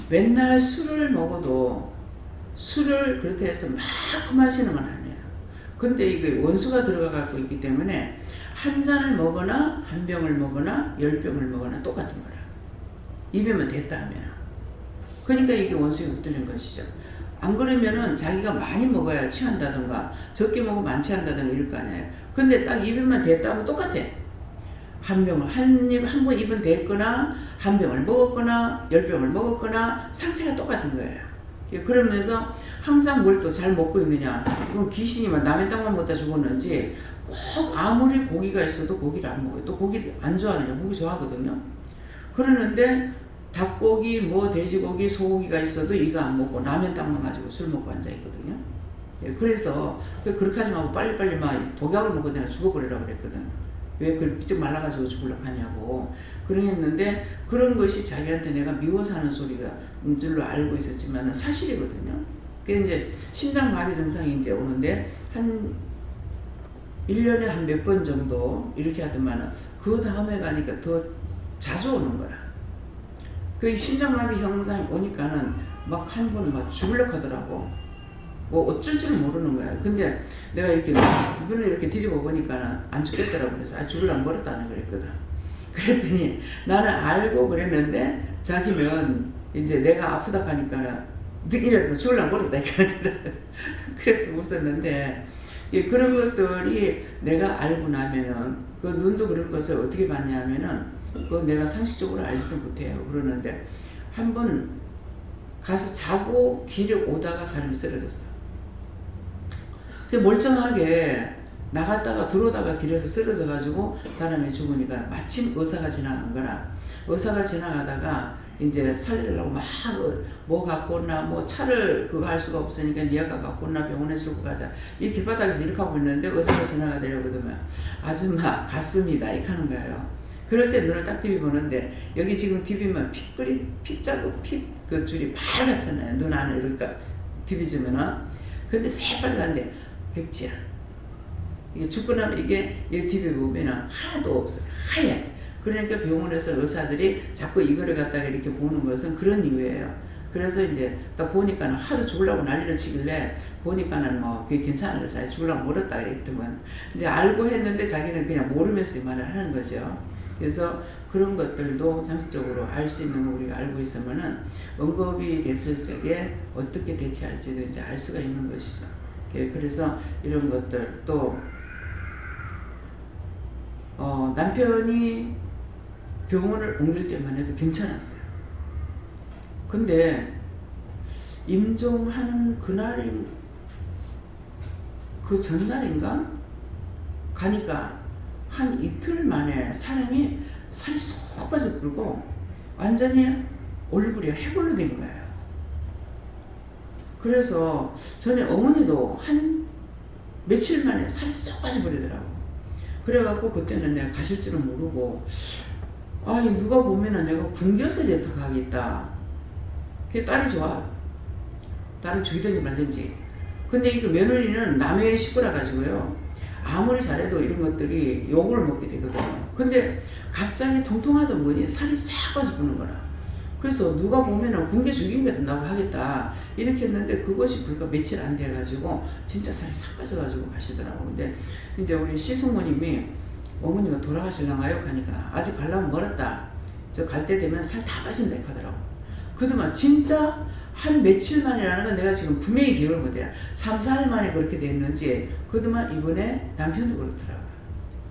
맨날 술을 먹어도 술을 그렇게 해서 막 마시는 건 아니에요. 근데 이게 원수가 들어가 갖고 있기 때문에 한 잔을 먹거나 한 병을 먹거나 10병을 먹거나 똑같은 거라. 입에만 댔다 하면. 그러니까 이게 원수에 붙들린 것이죠. 안 그러면은 자기가 많이 먹어야 취한다던가 적게 먹으면 안 취한다던가 이럴 거 아니에요. 근데 딱 입에만 댔다 하면 똑같아. 한 병을 한 번 입은 댔거나 한 병을 먹었거나 10병을 먹었거나 상태가 똑같은 거예요. 그러면서 항상 뭘 또 잘 먹고 있느냐. 그건 귀신이면 남의 땅만 먹다 죽었는지 꼭 아무리 고기가 있어도 고기를 안 먹어요. 또 고기 안 좋아하느냐. 고기 좋아하거든요. 그러는데 닭고기, 뭐 돼지고기, 소고기가 있어도 이거 안 먹고 라면 땅만 가지고 술 먹고 앉아있거든요. 그래서 그렇게 하지 말고 빨리빨리 막 독약을 먹고 내가 죽어버리라고 그랬거든. 왜 그걸 삐쩍 말라가지고 죽으려고 하냐고. 그랬는데 그런 것이 자기한테 내가 미워서 하는 소리가 줄로 알고 있었지만 사실이거든요. 그게 이제 심장마비 증상이 이제 오는데 한 1년에 한 몇 번 정도 이렇게 하더만은 그 다음에 가니까 더 자주 오는 거라. 그 심장마비 현상이 오니까는 막 한 번 막 죽으려고 하더라고. 뭐 어쩔 줄 모르는 거야. 근데 내가 이렇게 눈을 이렇게 뒤집어 보니까는 안 죽겠더라고. 그래서 죽으려면 멀었다는 그랬거든. 그랬더니 나는 알고 그랬는데 자기는 이제 내가 아프다 하니까는 이래 죽으려면 멀었다. 그래서 웃었는데 그런 것들이 내가 알고 나면은 그 눈도 그런 것을 어떻게 봤냐면은 그 내가 상식적으로 알지도 못해요. 그러는데 한번 가서 자고 길에 오다가 사람이 쓰러졌어. 멀쩡하게 나갔다가 들어오다가 길에서 쓰러져 가지고 사람이 죽으니까 마침 의사가 지나간 거라. 의사가 지나가다가 이제 살려달라고 막 뭐 갖고 온나 뭐 차를 그거 할 수가 없으니까 니아가 갖고 온나 병원에 싣고 가자. 이 길바닥에서 이렇게 하고 있는데 의사가 지나가더라거든요. 아줌마 갔습니다. 이렇게 하는 거예요. 그럴 때 눈을 딱 비비보는데 여기 지금 비비면 핏자국 그 줄이 빨갛잖아요. 눈 안에 이렇게 비비주면은. 근데 새빨간데 백지야. 이게 죽고 나면 이게 여기 비비보면은 하나도 없어요. 하얘. 그러니까 병원에서 의사들이 자꾸 이거를 갖다가 이렇게 보는 것은 그런 이유예요. 그래서 이제 딱 보니까는 하도 죽으려고 난리를 치길래 보니까는 뭐 그게 괜찮은 의사 죽으려고 멀었다 그랬더만 이제 알고 했는데 자기는 그냥 모르면서 이 말을 하는 거죠. 그래서 그런 것들도 상식적으로 알 수 있는 거 우리가 알고 있으면은 응급이 됐을 적에 어떻게 대처할지도 이제 알 수가 있는 것이죠. 그래서 이런 것들 또 남편이 병원을 옮길 때만 해도 괜찮았어요. 근데 임종하는 그날인 그 전날인가 가니까 한 이틀 만에 사람이 살이 쏙 빠져버리고 완전히 얼굴이 해골로 된 거예요. 그래서 전에 어머니도 한 며칠 만에 살이 쏙 빠져버리더라고. 그래갖고 그때는 내가 가실 줄은 모르고 누가 보면은 내가 굶겨서 이렇게 가겠다. 그게 딸이 좋아. 딸을 죽이든지 말든지. 근데 이거 며느리는 남의 식구라 가지고요. 아무리 잘해도 이런 것들이 욕을 먹게 되거든요. 근데 갑자기 통통하던 분이 살이 싹 빠져보는 거라. 그래서 누가 보면은 굶겨 죽이게 된다고 하겠다. 이렇게 했는데 그것이 불과 며칠 안 돼가지고 진짜 살이 싹 빠져가지고 가시더라고. 근데 이제 우리 시숙모님이 어머니가 돌아가실랑가요? 가니까 아직 가려면 멀었다. 저 갈 때 되면 살 다 빠진다 하더라고. 그동안 진짜 한 며칠 만이라는 건 내가 지금 분명히 기억을 못해요. 3, 4일 만에 그렇게 됐는지 그동안 이번에 남편도 그렇더라고요.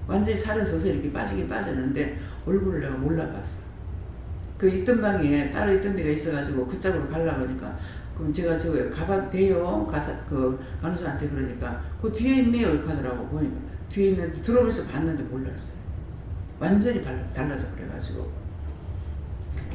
완전히 살은 서서 이렇게 빠지긴 빠졌는데 얼굴을 내가 몰라봤어. 그 있던 방에 따로 있던 데가 있어가지고 그 짝으로 가려고 하니까 그럼 제가 저거 가봐도 돼요? 가서 그 간호사한테 그러니까 그 뒤에 있네요 이렇게 하더라고. 보니까 뒤에 있는데 들어오면서 봤는데 몰랐어요. 완전히 달라져 그래가지고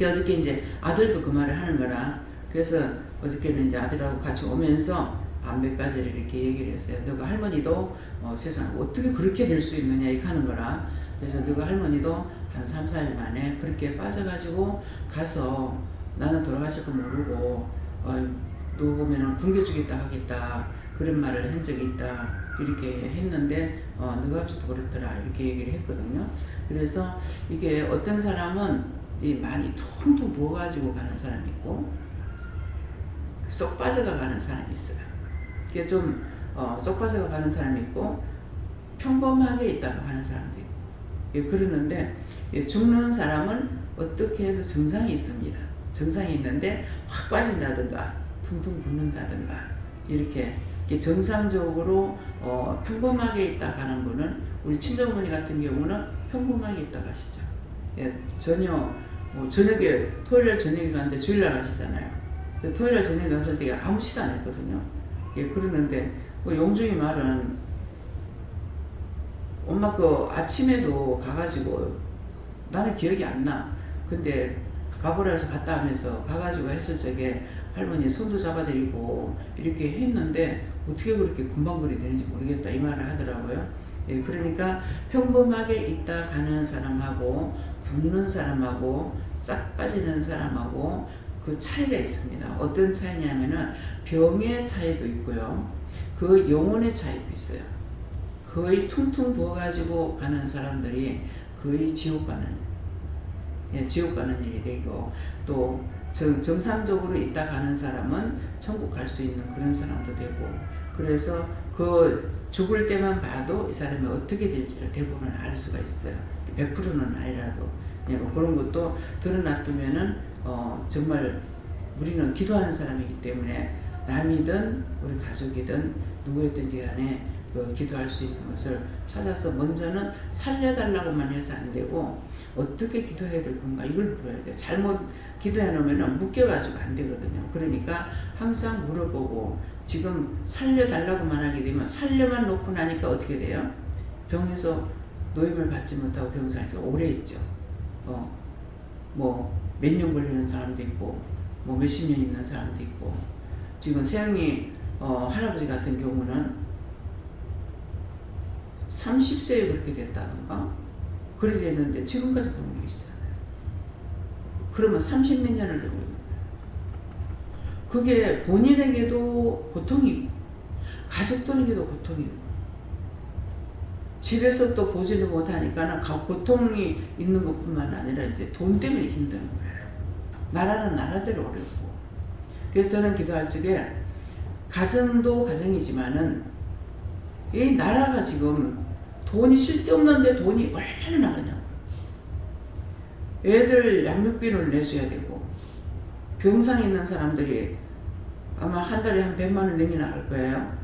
어저께 이제 아들도 그 말을 하는 거라. 그래서 어저께는 이제 아들하고 같이 오면서 안배까지를 이렇게 얘기를 했어요. 너가 할머니도 세상 어떻게 그렇게 될 수 있느냐 이렇게 하는 거라. 그래서 너가 할머니도 한 3, 4일 만에 그렇게 빠져가지고 가서 나는 돌아가실 거 모르고 너 보면은 굶겨주겠다 하겠다 그런 말을 한 적이 있다 이렇게 했는데 너가 없어도 그렇더라 이렇게 얘기를 했거든요. 그래서 이게 어떤 사람은 이 많이 퉁퉁 부어가지고 가는 사람이 있고 쏙 빠져가 가는 사람이 있어요. 이게 좀 쏙 빠져가 가는 사람이 있고 평범하게 있다가 가는 사람도 있고 예, 그러는데 예, 죽는 사람은 어떻게 해도 정상이 있습니다. 정상이 있는데 확 빠진다든가 퉁퉁 붓는다든가 이렇게 정상적으로 평범하게 있다 가는 분은 우리 친정어머니 같은 경우는 평범하게 있다 가시죠. 예, 저녁에 토요일 저녁에 갔는데 주일날 가시잖아요. 토요일 저녁에 갔을 때 아무 시도 안 했거든요. 예, 그러는데 용중이 말은 엄마 그 아침에도 가가지고 나는 기억이 안 나. 근데 가보라 해서 갔다 하면서 가가지고 했을 적에 할머니 손도 잡아드리고 이렇게 했는데 어떻게 그렇게 금방 그리 되는지 모르겠다 이 말을 하더라고요. 예, 그러니까 평범하게 있다 가는 사람하고 붓는 사람하고 싹 빠지는 사람하고 그 차이가 있습니다. 어떤 차이냐면은 병의 차이도 있고요. 그 영혼의 차이도 있어요. 거의 퉁퉁 부어가지고 가는 사람들이 거의 지옥 가는 일이 되고 또 정상적으로 있다 가는 사람은 천국 갈 수 있는 그런 사람도 되고 그래서 그 죽을 때만 봐도 이 사람이 어떻게 될지를 대부분 알 수가 있어요. 100%는 아니라도 그런 것도 드러났으면은 정말 우리는 기도하는 사람이기 때문에 남이든 우리 가족이든 누구였든지 간에 기도할 수 있는 것을 찾아서 먼저는 살려달라고만 해서 안 되고 어떻게 기도해야 될 건가 이걸 물어야 돼. 잘못 기도해 놓으면 묶여가지고 안 되거든요. 그러니까 항상 물어보고 지금 살려달라고만 하게 되면 살려만 놓고 나니까 어떻게 돼요? 병에서 노임을 받지 못하고 병상에서 오래 있죠. 뭐 몇 년 걸리는 사람도 있고 뭐 몇십 년 있는 사람도 있고 지금 세영이 할아버지 같은 경우는 30세에 그렇게 됐다던가 그래 됐는데 지금까지 병원에 있잖아요. 그러면 30몇 년을 되고 있는 거예요. 그게 본인에게도 고통이고 가족들에게도 고통이고 집에서 또 보지도 못하니까 고통이 있는 것뿐만 아니라 이제 돈 때문에 힘든 거예요. 나라는 나라대로 어렵고 그래서 저는 기도할 적에 가정도 가정이지만은 이 나라가 지금 돈이 쓸데없는데 돈이 얼마나 나가냐고. 애들 양육비를 내줘야 되고 병상에 있는 사람들이 아마 한 달에 한 100만 원 내기 나갈 거예요.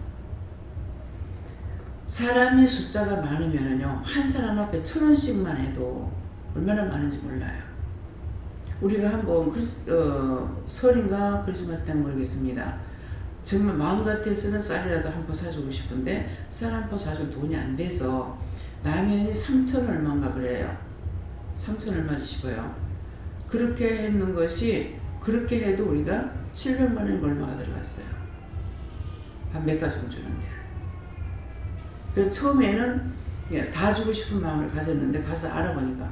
사람이 숫자가 많으면은요 한 사람 앞에 1,000원씩만 해도 얼마나 많은지 몰라요. 우리가 한번 설인가 크리스마스 때는 모르겠습니다. 정말 마음 같아서는 쌀이라도 한 포 사주고 싶은데 쌀 한 포 사줄 돈이 안 돼서 라면이 3,000 얼마인가 그래요. 3,000 얼마지 싶어요. 그렇게 했는 것이 그렇게 해도 우리가 700만 원이 얼마가 들어갔어요. 한 몇 가지금 주는데. 그래서 처음에는 다 주고 싶은 마음을 가졌는데 가서 알아보니까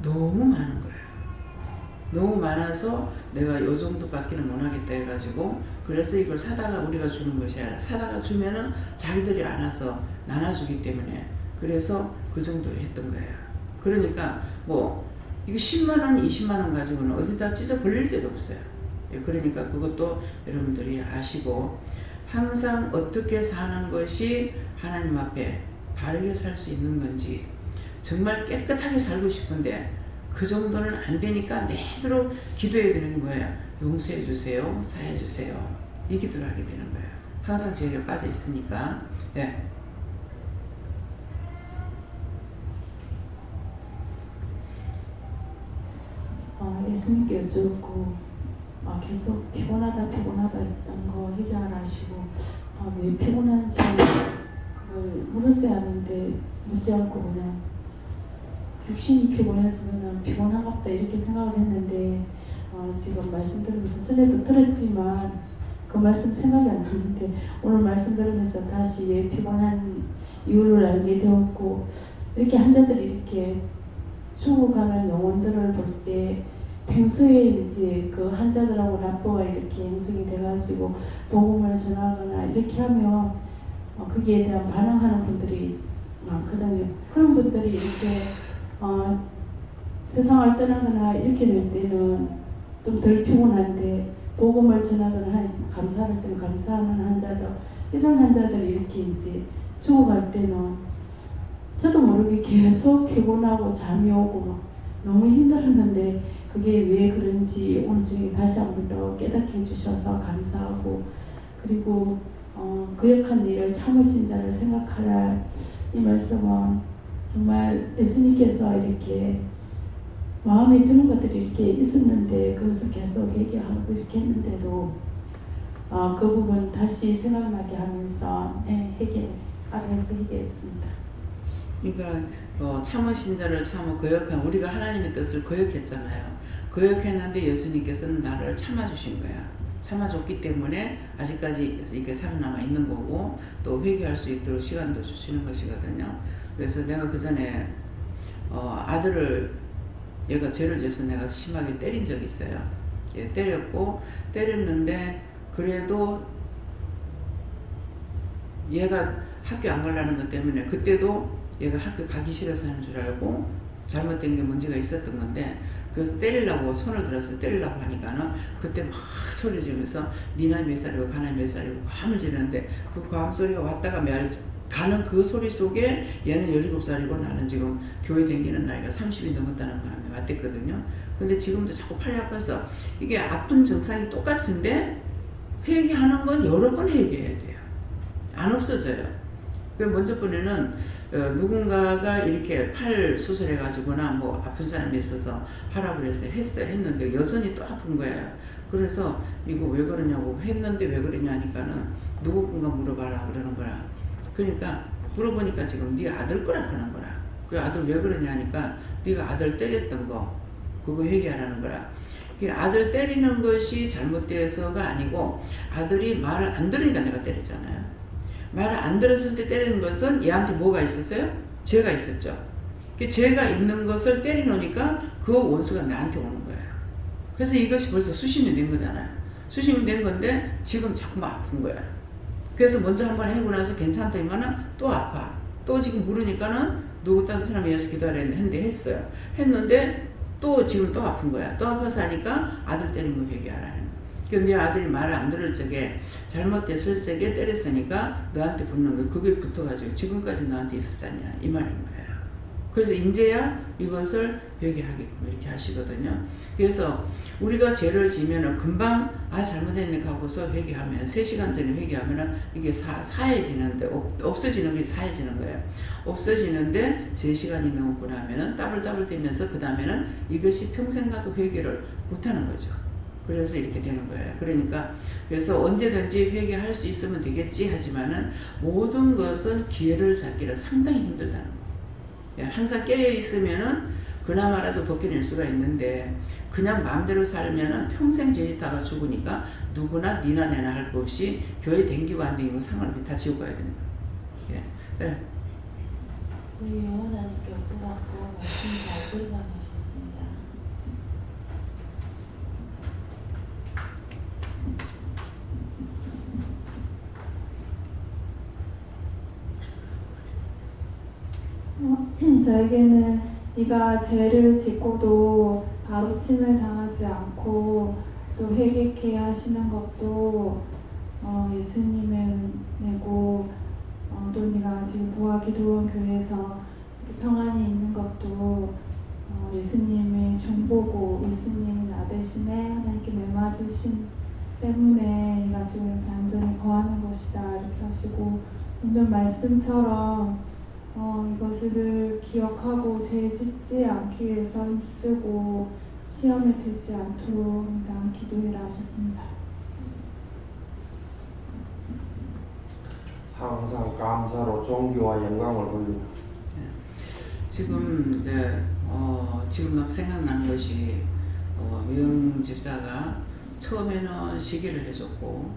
너무 많은 거예요. 너무 많아서 내가 요 정도밖에는 못 하겠다 해가지고 그래서 이걸 사다가 우리가 주는 것이 아니라 사다가 주면은 자기들이 알아서 나눠주기 때문에 그래서 그 정도로 했던 거예요. 그러니까 뭐 이거 10만원 20만원 가지고는 어디다 찢어 벌릴 데도 없어요. 그러니까 그것도 여러분들이 아시고 항상 어떻게 사는 것이 하나님 앞에 바르게 살 수 있는 건지 정말 깨끗하게 살고 싶은데 그 정도는 안 되니까 내도록 기도해야 되는 거예요. 용서해 주세요. 사해 주세요. 이 기도를 하게 되는 거예요. 항상 죄에 빠져 있으니까. 네. 예수님께 여쭤보고 계속 피곤하다 했던 거 해결하시고 왜 피곤한지 그걸 물었어야 하는데 묻지 않고 그냥 육신이 피곤해서 그냥 피곤한갑다 이렇게 생각을 했는데 지금 말씀 들으면서 전에도 들었지만 그 말씀 생각이 안 나는데 오늘 말씀 들으면서 다시 왜 피곤한 이유를 알게 되었고 이렇게 환자들이 이렇게 죽어가는 영혼들을 볼 때 평소에 이제 그 환자들하고 라포가 이렇게 형성이 돼가지고 복음을 전하거나 이렇게 하면 거기에 대한 반응하는 분들이 많거든요. 그런 분들이 이렇게 세상을 떠나거나 이렇게 될 때는 좀 덜 피곤한데 복음을 전하거나 감사할 때는 감사하는 환자들 이런 환자들이 이렇게 이제 죽어갈 때는 저도 모르게 계속 피곤하고 잠이 오고 막 너무 힘들었는데 그게 왜 그런지 오늘 저녁에 다시 한 번 더 깨닫게 해주셔서 감사하고 그리고 거역한 일을 참으신 자를 생각하라 이 말씀은 정말 예수님께서 이렇게 마음에 주는 것들이 이렇게 있었는데 그것을 계속 회개하고 이렇게 했는데도 그 부분 다시 생각나게 하면서 알아서 회개했습니다. 그러니까 참으신 자를 참아 거역한 우리가 하나님의 뜻을 거역했잖아요. 거역했는데 예수님께서는 나를 참아주신 거야. 참아줬기 때문에 아직까지 이렇게 살아남아 있는 거고 또 회개할 수 있도록 시간도 주시는 것이거든요. 그래서 내가 그 전에 아들을 얘가 죄를 지어서 내가 심하게 때린 적이 있어요. 예, 때렸는데 그래도 얘가 학교 안 가려는 것 때문에 그때도 얘가 학교 가기 싫어서 하는 줄 알고 잘못된 게 문제가 있었던 건데 그래서 때리려고 손을 들어서 때리려고 하니까는 그때 막 소리 지르면서 니나 몇 살이고 가나 몇 살이고 함을 지르는데 그 감 소리가 왔다가 가는 그 소리 속에 얘는 17살이고 나는 지금 교회 다니는 나이가 30이 넘었다는 마음이 왔댔거든요. 근데 지금도 자꾸 팔이 아파서 이게 아픈 증상이 똑같은데 회개하는 건 여러 번 회개해야 돼요. 안 없어져요. 그 먼저 번에는 누군가가 이렇게 팔 수술해가지고나 뭐 아픈 사람이 있어서 하라고 해서 했는데 여전히 또 아픈 거예요. 그래서 이거 왜 그러냐고 했는데 왜 그러냐 하니까는 누구 건가 물어봐라 그러는 거야. 그러니까 물어보니까 지금 네 아들 거라 하는 거라. 그 아들 왜 그러냐 하니까 네가 아들 때렸던 거 그거 회개하라는 거라. 아들 때리는 것이 잘못돼서가 아니고 아들이 말을 안 들으니까 내가 때렸잖아요. 말을 안 들었을 때 때리는 것은 얘한테 뭐가 있었어요? 죄가 있었죠. 죄가 있는 것을 때려놓으니까 그 원수가 나한테 오는 거예요. 그래서 이것이 벌써 수십년 된 거잖아요. 수십년 된 건데 지금 자꾸만 아픈 거야. 그래서 먼저 한번 해고 나서 괜찮다 이면은 또 아파. 또 지금 물으니까는 누구 딴 사람이 위해서 기도하랬는데 했어요. 했는데 또 지금 또 아픈 거야. 또 아파서 하니까 아들 때린 거 회개하라. 근데 아들이 말을 안 들을 적에 잘못됐을 적에 때렸으니까 너한테 붙는 거 그게 붙어가지고 지금까지 너한테 있었잖냐 이 말인 거예요. 그래서 이제야 이것을 회개하게끔 이렇게 하시거든요. 그래서 우리가 죄를 지면은 금방 잘못했네 하고서 회개하면 3시간 전에 회개하면은 이게 사해지는데 없어지는 게 사해지는 거예요. 없어지는데 3시간이 넘고 나면은 따블따블 되면서 그 다음에는 이것이 평생 가도 회개를 못하는 거죠. 그래서 이렇게 되는 거예요. 그러니까 그래서 언제든지 회개할 수 있으면 되겠지 하지만은 모든 것은 기회를 잡기가 상당히 힘들다는 거예요. 항상 깨어 있으면은 그나마라도 벗겨낼 수가 있는데 그냥 마음대로 살면은 평생 죄짓다가 죽으니까 누구나 니나 내나 할 거 없이 교회 댕기고 안 댕기고 상관없이 다 지옥 가야 되는 거예요. 예. 네. 우리 영원하니까 여쭤봤고 말씀 잘 들으면 하겠습니다. 저에게는 네가 죄를 짓고도 바로 침을 당하지 않고 또 회개케 하시는 것도 예수님의 은혜고 또 네가 지금 보아 기도원 교회에서 평안이 있는 것도 예수님의 중보고 예수님이 나 대신에 하나님께 매맞으신 때문에 네가 지금 이렇게 안전히 거하는 것이다 이렇게 하시고 오늘 말씀처럼 이것을 기억하고 죄 짓지 않기 위해서 힘쓰고 시험에 들지 않도록 항상 기도해라 하셨습니다. 항상 감사로 존귀와 영광을 돌립니다. 지금 이제 지금 막 생각난 것이 미영 집사가 처음에는 시계를 해줬고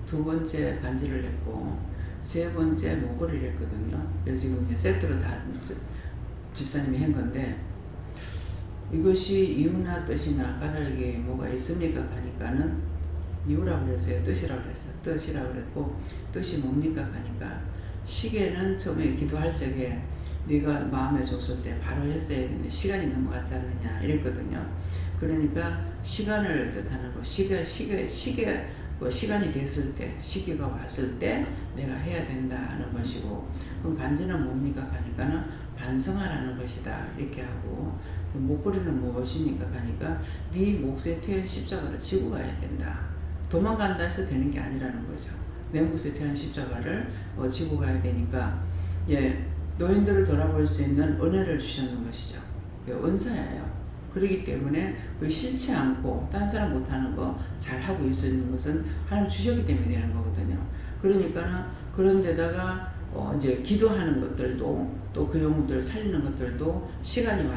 두 번째 반지를 했고 세 번째 목걸이를 했거든요. 그래서 지금 이제 세트로 다 집사님이 한 건데 이것이 이유나 뜻이나 까닭이 뭐가 있습니까? 하니까는 이유라고 그랬어요. 뜻이라고 그랬어요. 뜻이라고 그랬고 뜻이 뭡니까? 하니까 시계는 처음에 기도할 적에 네가 마음에 줬을 때 바로 했어야 되는데 시간이 넘어갔지 않느냐 이랬거든요. 그러니까 시간을 뜻하는 거 시계 뭐 시간이 됐을 때 시기가 왔을 때 내가 해야 된다는 것이고 그럼 반지는 뭡니까? 하니까는 반성하라는 것이다 이렇게 하고 그 목걸이는 무엇입니까? 하니까 네 몫에 태운 십자가를 지고 가야 된다. 도망간다 해서 되는 게 아니라는 거죠. 내 몫에 태운 십자가를 지고 가야 되니까 노인들을 돌아볼 수 있는 은혜를 주셨는 것이죠. 은사예요. 그렇기 때문에 그 싫지 않고 딴 사람 못하는 거 잘하고 있는 것은 하나님 주셨기 때문에 되는 거거든요. 그러니까는 그런 데다가 이제 기도하는 것들도 또 그 영혼들을 살리는 것들도 시간이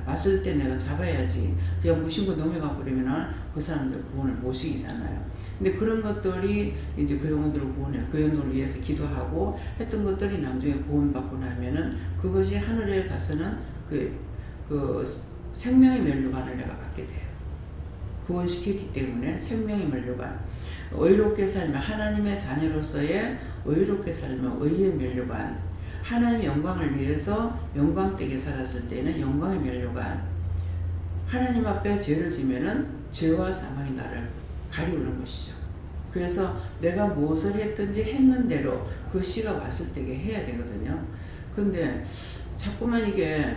왔을 때 내가 잡아야지 그냥 무심코 넘어가 버리면은 그 사람들 구원을 못 시키잖아요. 근데 그런 것들이 이제 그 영혼들을 구원해 그 영혼을 위해서 기도하고 했던 것들이 나중에 구원받고 나면은 그것이 하늘에 가서는 그 생명의 면류관을 내가 받게 돼요. 구원시켰기 때문에 생명의 면류관. 의롭게 살면 하나님의 자녀로서의 의롭게 살면 의의 면류관. 하나님의 영광을 위해서 영광되게 살았을 때는 영광의 면류관. 하나님 앞에 죄를 지면은 죄와 사망이 나를 가리우는 것이죠. 그래서 내가 무엇을 했든지 했는 대로 그 시가 왔을 때에 해야 되거든요. 근데 자꾸만 이게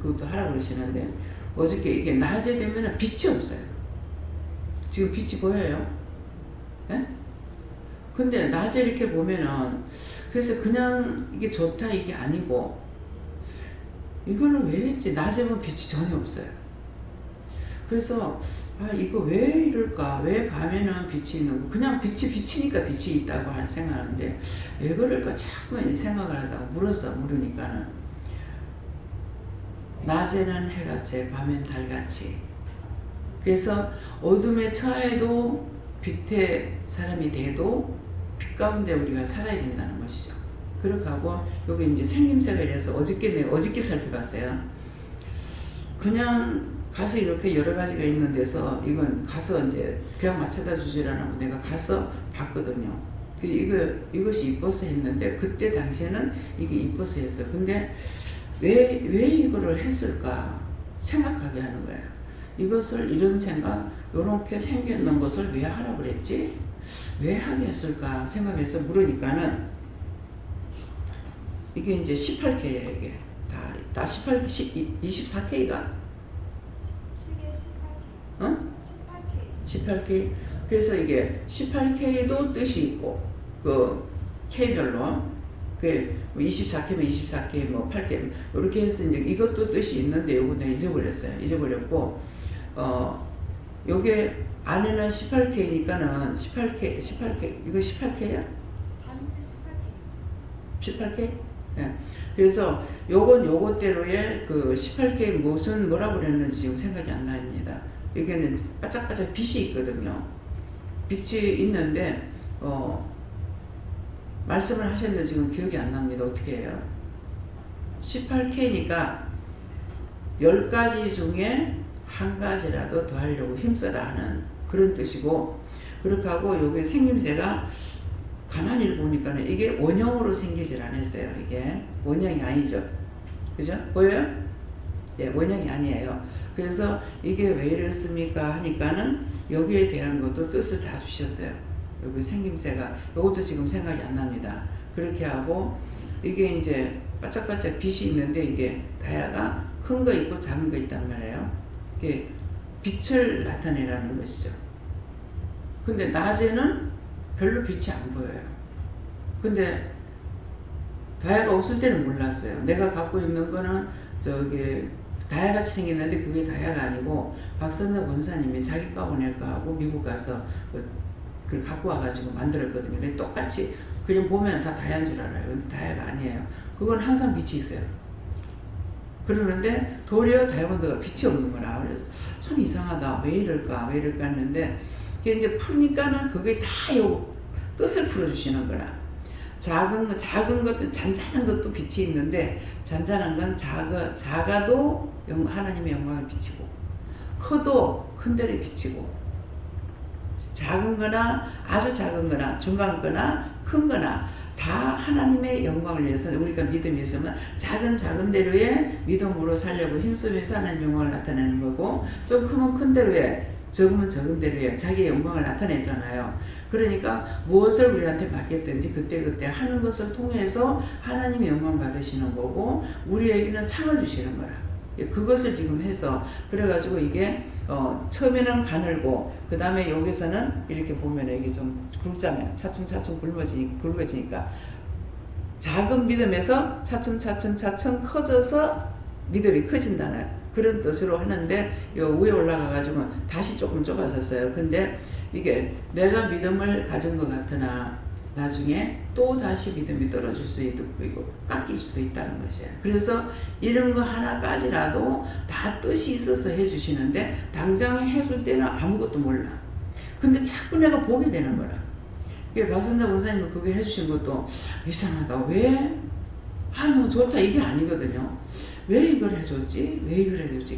그것도 하라고 그러시는데 어저께 이게 낮에 되면 빛이 없어요. 지금 빛이 보여요? 네? 근데 낮에 이렇게 보면은 그래서 그냥 이게 좋다 이게 아니고 이거는 왜 했지? 낮에 보면 빛이 전혀 없어요. 그래서 이거 왜 이럴까? 왜 밤에는 빛이 있는 거? 그냥 빛이니까 빛이 있다고 생각하는데 왜 그럴까? 자꾸만 생각을 하다가 물으니까는 낮에는 해같이 밤엔 달같이 그래서 어둠에 처해도 빛의 사람이 돼도 빛 가운데 우리가 살아야 된다는 것이죠. 그렇게 하고 여기 이제 생김새가 이래서 어저께 살펴봤어요. 그냥 가서 이렇게 여러 가지가 있는 데서 이건 가서 이제 그냥 맞춰다 주지라고 내가 가서 봤거든요. 이것이 이뻐서 했는데 그때 당시에는 이게 이뻐서 했어. 근데 왜 이거를 했을까 생각하게 하는 거예요. 이것을 이런 생각, 이렇게 생겼는 것을 왜 하라고 그랬지? 왜 하게 했을까 생각해서 물으니까는 이게 이제 18K예요. 이게 다 24K가? 시계 18K. 어? 18K. 그래서 이게 18K도 뜻이 있고 그 K별로 그 24K면 24K 뭐 8K 이렇게 해서 이제 이것도 뜻이 있는데 요거 내가 잊어버렸고 요게 안에는 18K니까는 18K 이거 18K야? 반지 18K. 18K? 예. 그래서 요것대로의 그 18K 뭐라고 그랬는지 지금 생각이 안 납니다. 여기는 바짝바짝 빛이 있거든요. 빛이 있는데 말씀을 하셨는데 지금 기억이 안 납니다. 어떻게 해요? 18K니까 10가지 중에 한 가지라도 더 하려고 힘써라 하는 그런 뜻이고 그렇게 하고 요게 생김새가 가만히 보니까는 이게 원형으로 생기질 않았어요. 이게 원형이 아니죠. 그죠? 보여요? 예, 원형이 아니에요. 그래서 이게 왜 이랬습니까? 하니까는 여기에 대한 것도 뜻을 다 주셨어요. 여기 생김새가 이것도 지금 생각이 안 납니다. 그렇게 하고 이게 이제 바짝바짝 빛이 있는데 이게 다야가 큰 거 있고 작은 거 있단 말이에요. 이게 빛을 나타내라는 것이죠. 근데 낮에는 별로 빛이 안 보여요. 근데 다야가 없을 때는 몰랐어요. 내가 갖고 있는 거는 저기 다야같이 생겼는데 그게 다야가 아니고 박선자 권사님이 자기 거하고 내 거하고 미국 가서 그걸 갖고 와가지고 만들었거든요. 근데 똑같이 그냥 보면 다 다야인 줄 알아요. 근데 다야가 아니에요. 그건 항상 빛이 있어요. 그러는데 도리어 다이아몬드가 빛이 없는 거라. 그래서 참 이상하다. 왜 이럴까 했는데 그게 이제 푸니까는 그게 다 요 뜻을 풀어주시는 거라. 작은 것도 잔잔한 것도 빛이 있는데 잔잔한 건 작아도 하나님의 영광을 비치고 커도 큰 데를 비치고 작은 거나 아주 작은 거나 중간 거나 큰 거나 다 하나님의 영광을 위해서 우리가 믿음이 있으면 작은 대로에 믿음으로 살려고 힘쓰면서 하나님의 영광을 나타내는 거고 좀 크면 큰 대로에 적으면 적은 대로에 자기의 영광을 나타내잖아요. 그러니까 무엇을 우리한테 맡겼든지 그때그때 하는 것을 통해서 하나님의 영광 받으시는 거고 우리에게는 상을 주시는 거라. 그것을 지금 해서 그래가지고 이게 처음에는 가늘고 그 다음에 여기서는 이렇게 보면 이게 좀 굵잖아요. 차츰 굵어지니까 작은 믿음에서 차츰 커져서 믿음이 커진다는 그런 뜻으로 하는데 요 위에 올라가가지고 다시 조금 좁아졌어요. 근데 이게 내가 믿음을 가진 것 같으나 나중에 또 다시 믿음이 떨어질 수도 있고 깎일 수도 있다는 것이에요. 그래서 이런 거 하나까지라도 다 뜻이 있어서 해주시는데 당장 해줄 때는 아무것도 몰라. 근데 자꾸 내가 보게 되는 거라. 박선자 원사님은 그게 해주신 것도 이상하다. 왜? 너무 좋다 이게 아니거든요. 왜 이걸 해줬지?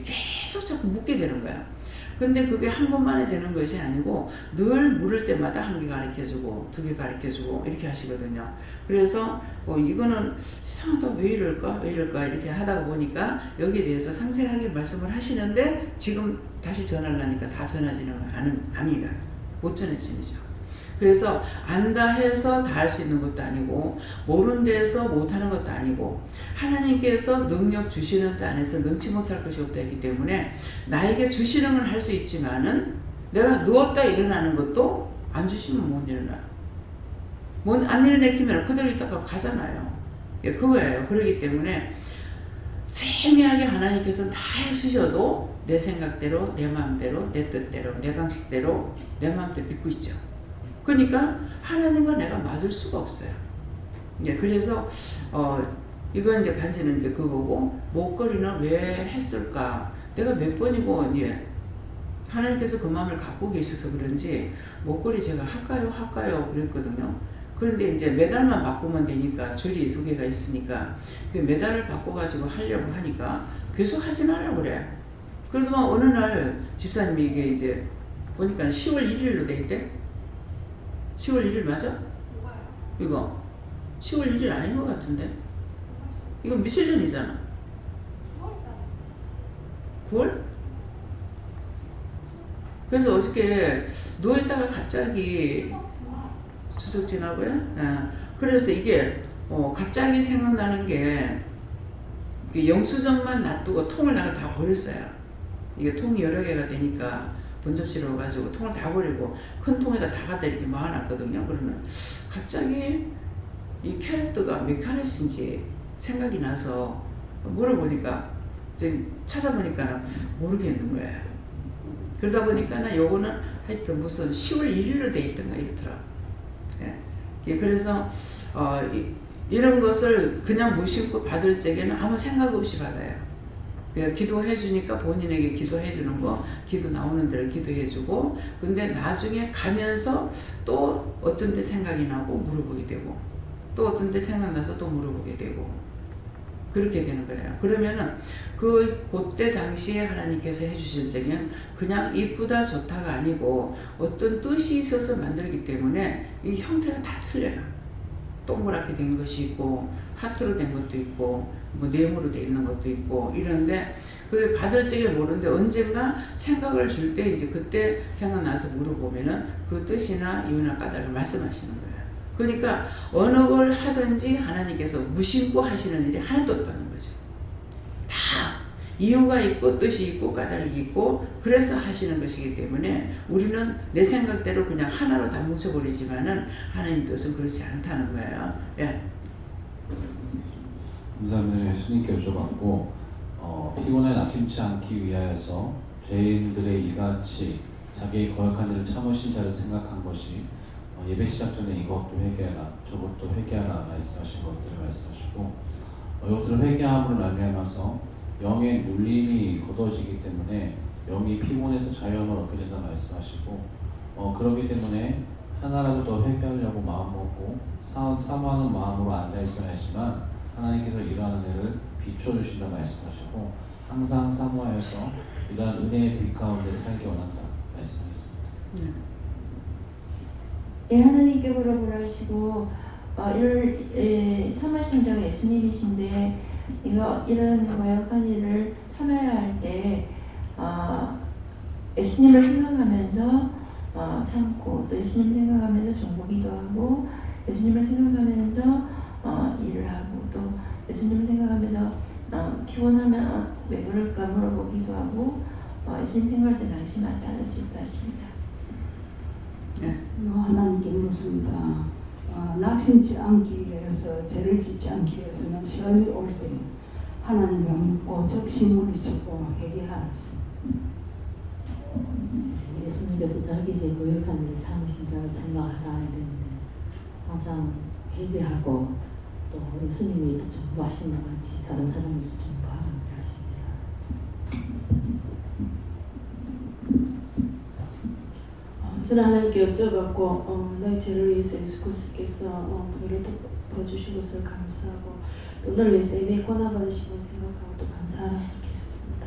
계속 자꾸 묻게 되는 거야. 근데 그게 한 번만에 되는 것이 아니고 늘 물을 때마다 한 개 가르쳐주고 두 개 가르쳐주고 이렇게 하시거든요. 그래서 이거는 이상하다 왜 이럴까 이렇게 하다가 보니까 여기에 대해서 상세하게 말씀을 하시는데 지금 다시 전하려니까 다 전하지는 아니라 못 전해지죠. 그래서 안다 해서 다 할 수 있는 것도 아니고 모르는 데에서 못하는 것도 아니고 하나님께서 능력 주시는 자 안에서 능치 못할 것이 없다 했기 때문에 나에게 주시는 건 할 수 있지만은 내가 누웠다 일어나는 것도 안 주시면 못 일어나. 안 일어나면 그대로 있다가 가잖아요. 그거예요. 그렇기 때문에 세미하게 하나님께서 다 해주셔도 내 생각대로 내 마음대로 내 뜻대로 내 방식대로 내 마음대로 믿고 있죠. 그러니까 하나님과 내가 맞을 수가 없어요. 그래서 이건 이제 반지는 이제 그거고 목걸이는 왜 했을까? 내가 몇 번이고 하나님께서 그 마음을 갖고 계셔서 그런지 목걸이 제가 할까요 그랬거든요. 그런데 이제 메달만 바꾸면 되니까 줄이 두 개가 있으니까 그 메달을 바꿔가지고 하려고 하니까 계속 하진 않으려고 그래. 그래도 어느 날 집사님이 이게 이제 보니까 10월 1일로 돼 있대. 10월 1일 맞아? 뭐가요? 이거 10월 1일 아닌 것 같은데 이거 며칠 전이잖아. 9월? 그래서 어저께 누워있다가 갑자기 추석 지나고요? 그래서 이게 갑자기 생각나는 게 영수증만 놔두고 통을 나가 다 버렸어요. 이게 통이 여러 개가 되니까 번접시로 가지고 통을 다 버리고 큰 통에다 다 갖다 이렇게 모아놨거든요. 그러면 갑자기 이 캐럿가 몇 캐럿인지 생각이 나서 물어보니까 이제 찾아보니까 모르겠는 거예요. 그러다 보니까는 요거는 하여튼 무슨 10월 1일로 돼 있던가 이렇더라고. 그래서 이런 것을 그냥 무심코 받을 적에는 아무 생각 없이 받아요. 기도해 주니까 본인에게 기도해 주는 거, 기도 나오는 대로 기도해 주고, 근데 나중에 가면서 또 어떤 데 생각이 나고 물어보게 되고, 또 어떤 데 생각나서 또 물어보게 되고, 그렇게 되는 거예요. 그러면은 그때 당시에 하나님께서 해주실 적은 그냥 이쁘다 좋다가 아니고 어떤 뜻이 있어서 만들기 때문에 이 형태가 다 틀려요. 동그랗게 된 것이 있고 하트로 된 것도 있고 뭐 네모로 돼 있는 것도 있고 이런데 그 받을 적에 모르는데 언젠가 생각을 줄 때 이제 그때 생각나서 물어보면은 그 뜻이나 이유나 까닭을 말씀하시는 거예요. 그러니까 어느 걸 하든지 하나님께서 무심코 하시는 일이 하나도 없다는 거죠. 다 이유가 있고 뜻이 있고 까닭이 있고 그래서 하시는 것이기 때문에 우리는 내 생각대로 그냥 하나로 다 뭉쳐버리지만은 하나님 뜻은 그렇지 않다는 거예요. 감사합니다. 예수님께 여쭤봤고 피곤에 낙심치 않기 위하여서 죄인들의 이같이 자기의 거역한 일을 참으신 자를 생각한 것이 예배 시작 전에 이것도 회개하라 저것도 회개하라 말씀하신 것들을 말씀하시고 이것들을 회개함으로 말미암아서 영의 눌림이 걷어지기 때문에 영이 피곤해서 자유함을 얻게 된다 말씀하시고 그렇기 때문에 하나라도 더 회개하려고 마음먹고 사모하는 마음으로 앉아있어야 하지만 하나님께서 이러한 은혜를 비춰주신다 말씀하시고 항상 사모하여서 이러한 은혜의 빛 가운데 살기 원한다 말씀하셨습니다. 예, 하나님께 물어보라 하시고 참으신 자가 예수님이신데 이런 거역한 일을 참아야 할 때 예수님을 생각하면서 참고 또 예수님 생각하면서 중보기도 하고 예수님을 생각하면서 일을 하고 또 예수님을 생각하면서 피곤하면 왜 그럴까 물어보기도 하고 예수님 생각할 때 낙심하지 않을 수 있다 하십니다. 하나님께 묻습니다. 낙심치 않기 위해서 죄를 짓지 않기 위해서는 시험이 올 때 하나님을 묻고 적심을 주고 회개하라. 예수님께서 자기에게 고역한 일을 참으신 자를 생각하라 이랬는데 항상 회개하고 또 예수님이 또 중보하신 것 같이 다른 사람에서 중보하라고 하십니다. 저는 하나님께 여쭤봤고 너희 죄를 위해서 예수 그리스도께서 보혈을 부어주신 것을 감사하고 또 너를 위해서 이미 고난받으신 것을 생각하고 또 감사하라 이렇게 하셨습니다.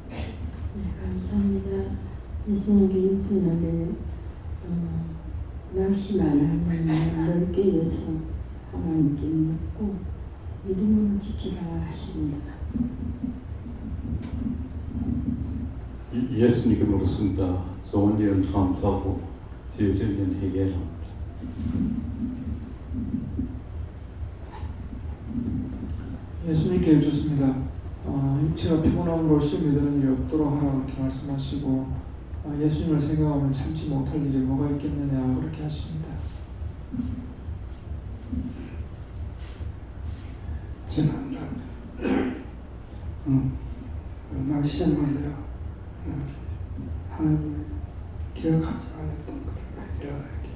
네, 감사합니다. 예수님께 일주일에 낙심 안 하면 넓게 여서 하나님께 묻고 믿음으로 지키라 하십니다. 예수님께 물었습니다. 좋은 일은 감사하고 지어지는 회개합니다. 예수님께 여쭙습니다. 육체가 피곤함으로 시험에 드는 일이 없도록 하라 그렇게 말씀하시고 예수님을 생각하면 참지 못할 일이 뭐가 있겠느냐 그렇게 하십니다. 지난날 낙심하여 하나님을 기억하지 않았던 것을 회개하게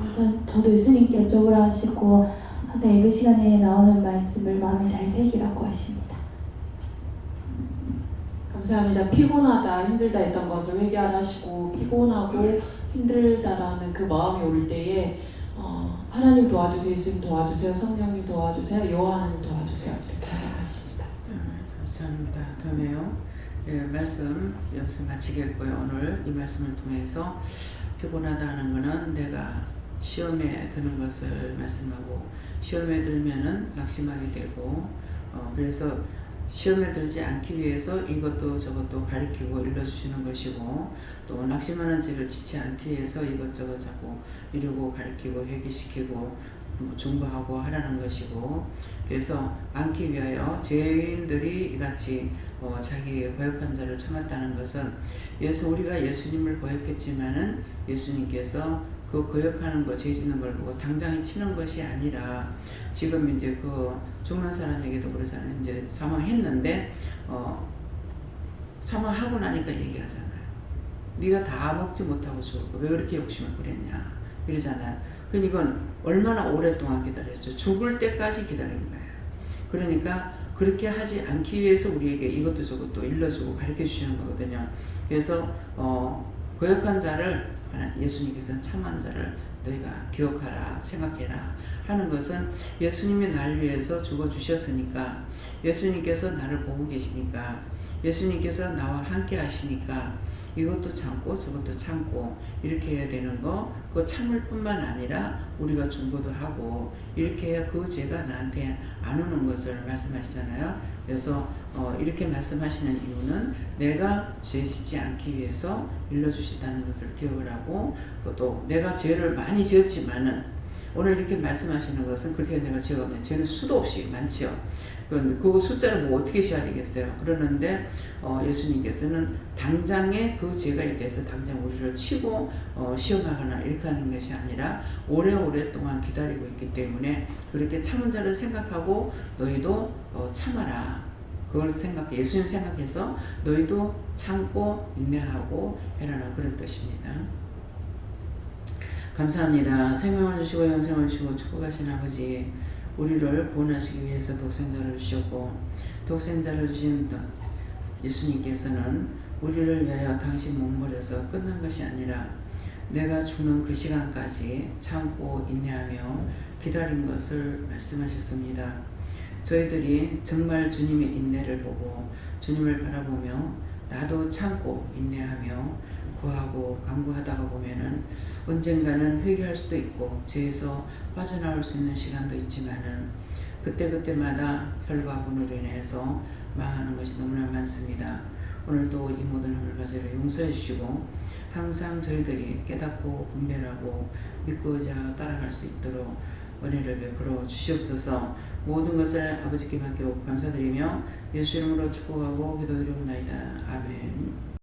해주십니다. 저도 예수님께 여쭤보라 하시고 항상 예배 시간에 나오는 말씀을 마음에 잘 새기라고 하십니다. 감사합니다. 피곤하다, 힘들다 했던 것을 회개하라 하시고 피곤하고 힘들다라는 그 마음이 올 때에 하나님 도와주세요, 예수님 도와주세요, 성령님 도와주세요, 여호와 하나님 도와주세요 이렇게 하십니다. 감사합니다. 다음에요. 말씀 여기서 마치겠고요. 오늘 이 말씀을 통해서 피곤하다 하는 것은 내가 시험에 드는 것을 말씀하고 시험에 들면은 낙심하게 되고 그래서 시험에 들지 않기 위해서 이것도 저것도 가리키고 일러주시는 것이고 또 낙심하는 죄를 짓지 않기 위해서 이것저것 자꾸 이루고 가리키고 회개시키고 중보하고 하라는 것이고 그래서 않기 위하여 죄인들이 이같이 자기의 거역한 자를 참았다는 것은 우리가 예수님을 거역했지만은 예수님께서 그 거역하는 거, 죄 짓는 걸 보고 당장에 치는 것이 아니라 지금 이제 그 죽는 사람에게도 그러잖아요. 이제 사망했는데 사망하고 나니까 얘기하잖아요. 네가 다 먹지 못하고 죽을 거 왜 그렇게 욕심을 부렸냐 이러잖아요. 그러니까 이건 얼마나 오랫동안 기다렸죠. 죽을 때까지 기다린 거예요. 그러니까 그렇게 하지 않기 위해서 우리에게 이것도 저것도 일러주고 가르쳐 주시는 거거든요. 그래서 거역한 자를 예수님께서는 참한 자를 너희가 기억하라 생각해라 하는 것은 예수님이 나를 위해서 죽어주셨으니까 예수님께서 나를 보고 계시니까 예수님께서 나와 함께 하시니까 이것도 참고 저것도 참고 이렇게 해야 되는 거 그 참을 뿐만 아니라 우리가 중보도 하고 이렇게 해야 그 죄가 나한테 안 오는 것을 말씀하시잖아요. 그래서 이렇게 말씀하시는 이유는 내가 죄 짓지 않기 위해서 일러주시다는 것을 기억을 하고 또 내가 죄를 많이 지었지만은 오늘 이렇게 말씀하시는 것은 그렇게 내가 죄가 없네. 죄는 수도 없이 많지요. 그런데 그 숫자를 뭐 어떻게 세야 되겠어요. 그러는데 예수님께서는 당장에 그 죄가 있대서 당장 우리를 치고 시험하거나 이렇게 하는 것이 아니라 오래오래 동안 기다리고 있기 때문에 그렇게 참은 자를 생각하고 너희도 참아라. 그걸 생각해 예수님 생각해서 너희도 참고 인내하고 해라는 그런 뜻입니다. 감사합니다. 생명을 주시고 영생을 주시고 축복하신 아버지 우리를 구원하시기 위해서 독생자를 주셨고 독생자를 주신 예수님께서는 우리를 위하여 당신 몸버려서 끝난 것이 아니라 내가 죽는 그 시간까지 참고 인내하며 기다린 것을 말씀하셨습니다. 저희들이 정말 주님의 인내를 보고 주님을 바라보며 나도 참고 인내하며 구하고 간구하다가 보면은 언젠가는 회개할 수도 있고 죄에서 빠져나올 수 있는 시간도 있지만은 그때마다 혈과분으로 인해서 망하는 것이 너무나 많습니다. 오늘도 이 모든 힘을 가지러 용서해 주시고 항상 저희들이 깨닫고 분별하고 믿고 의지하고 따라갈 수 있도록 은혜를 베풀어 주시옵소서. 모든 것을 아버지께 맡기고 감사드리며 예수 이름으로 축복하고 기도드리옵나이다. 아멘.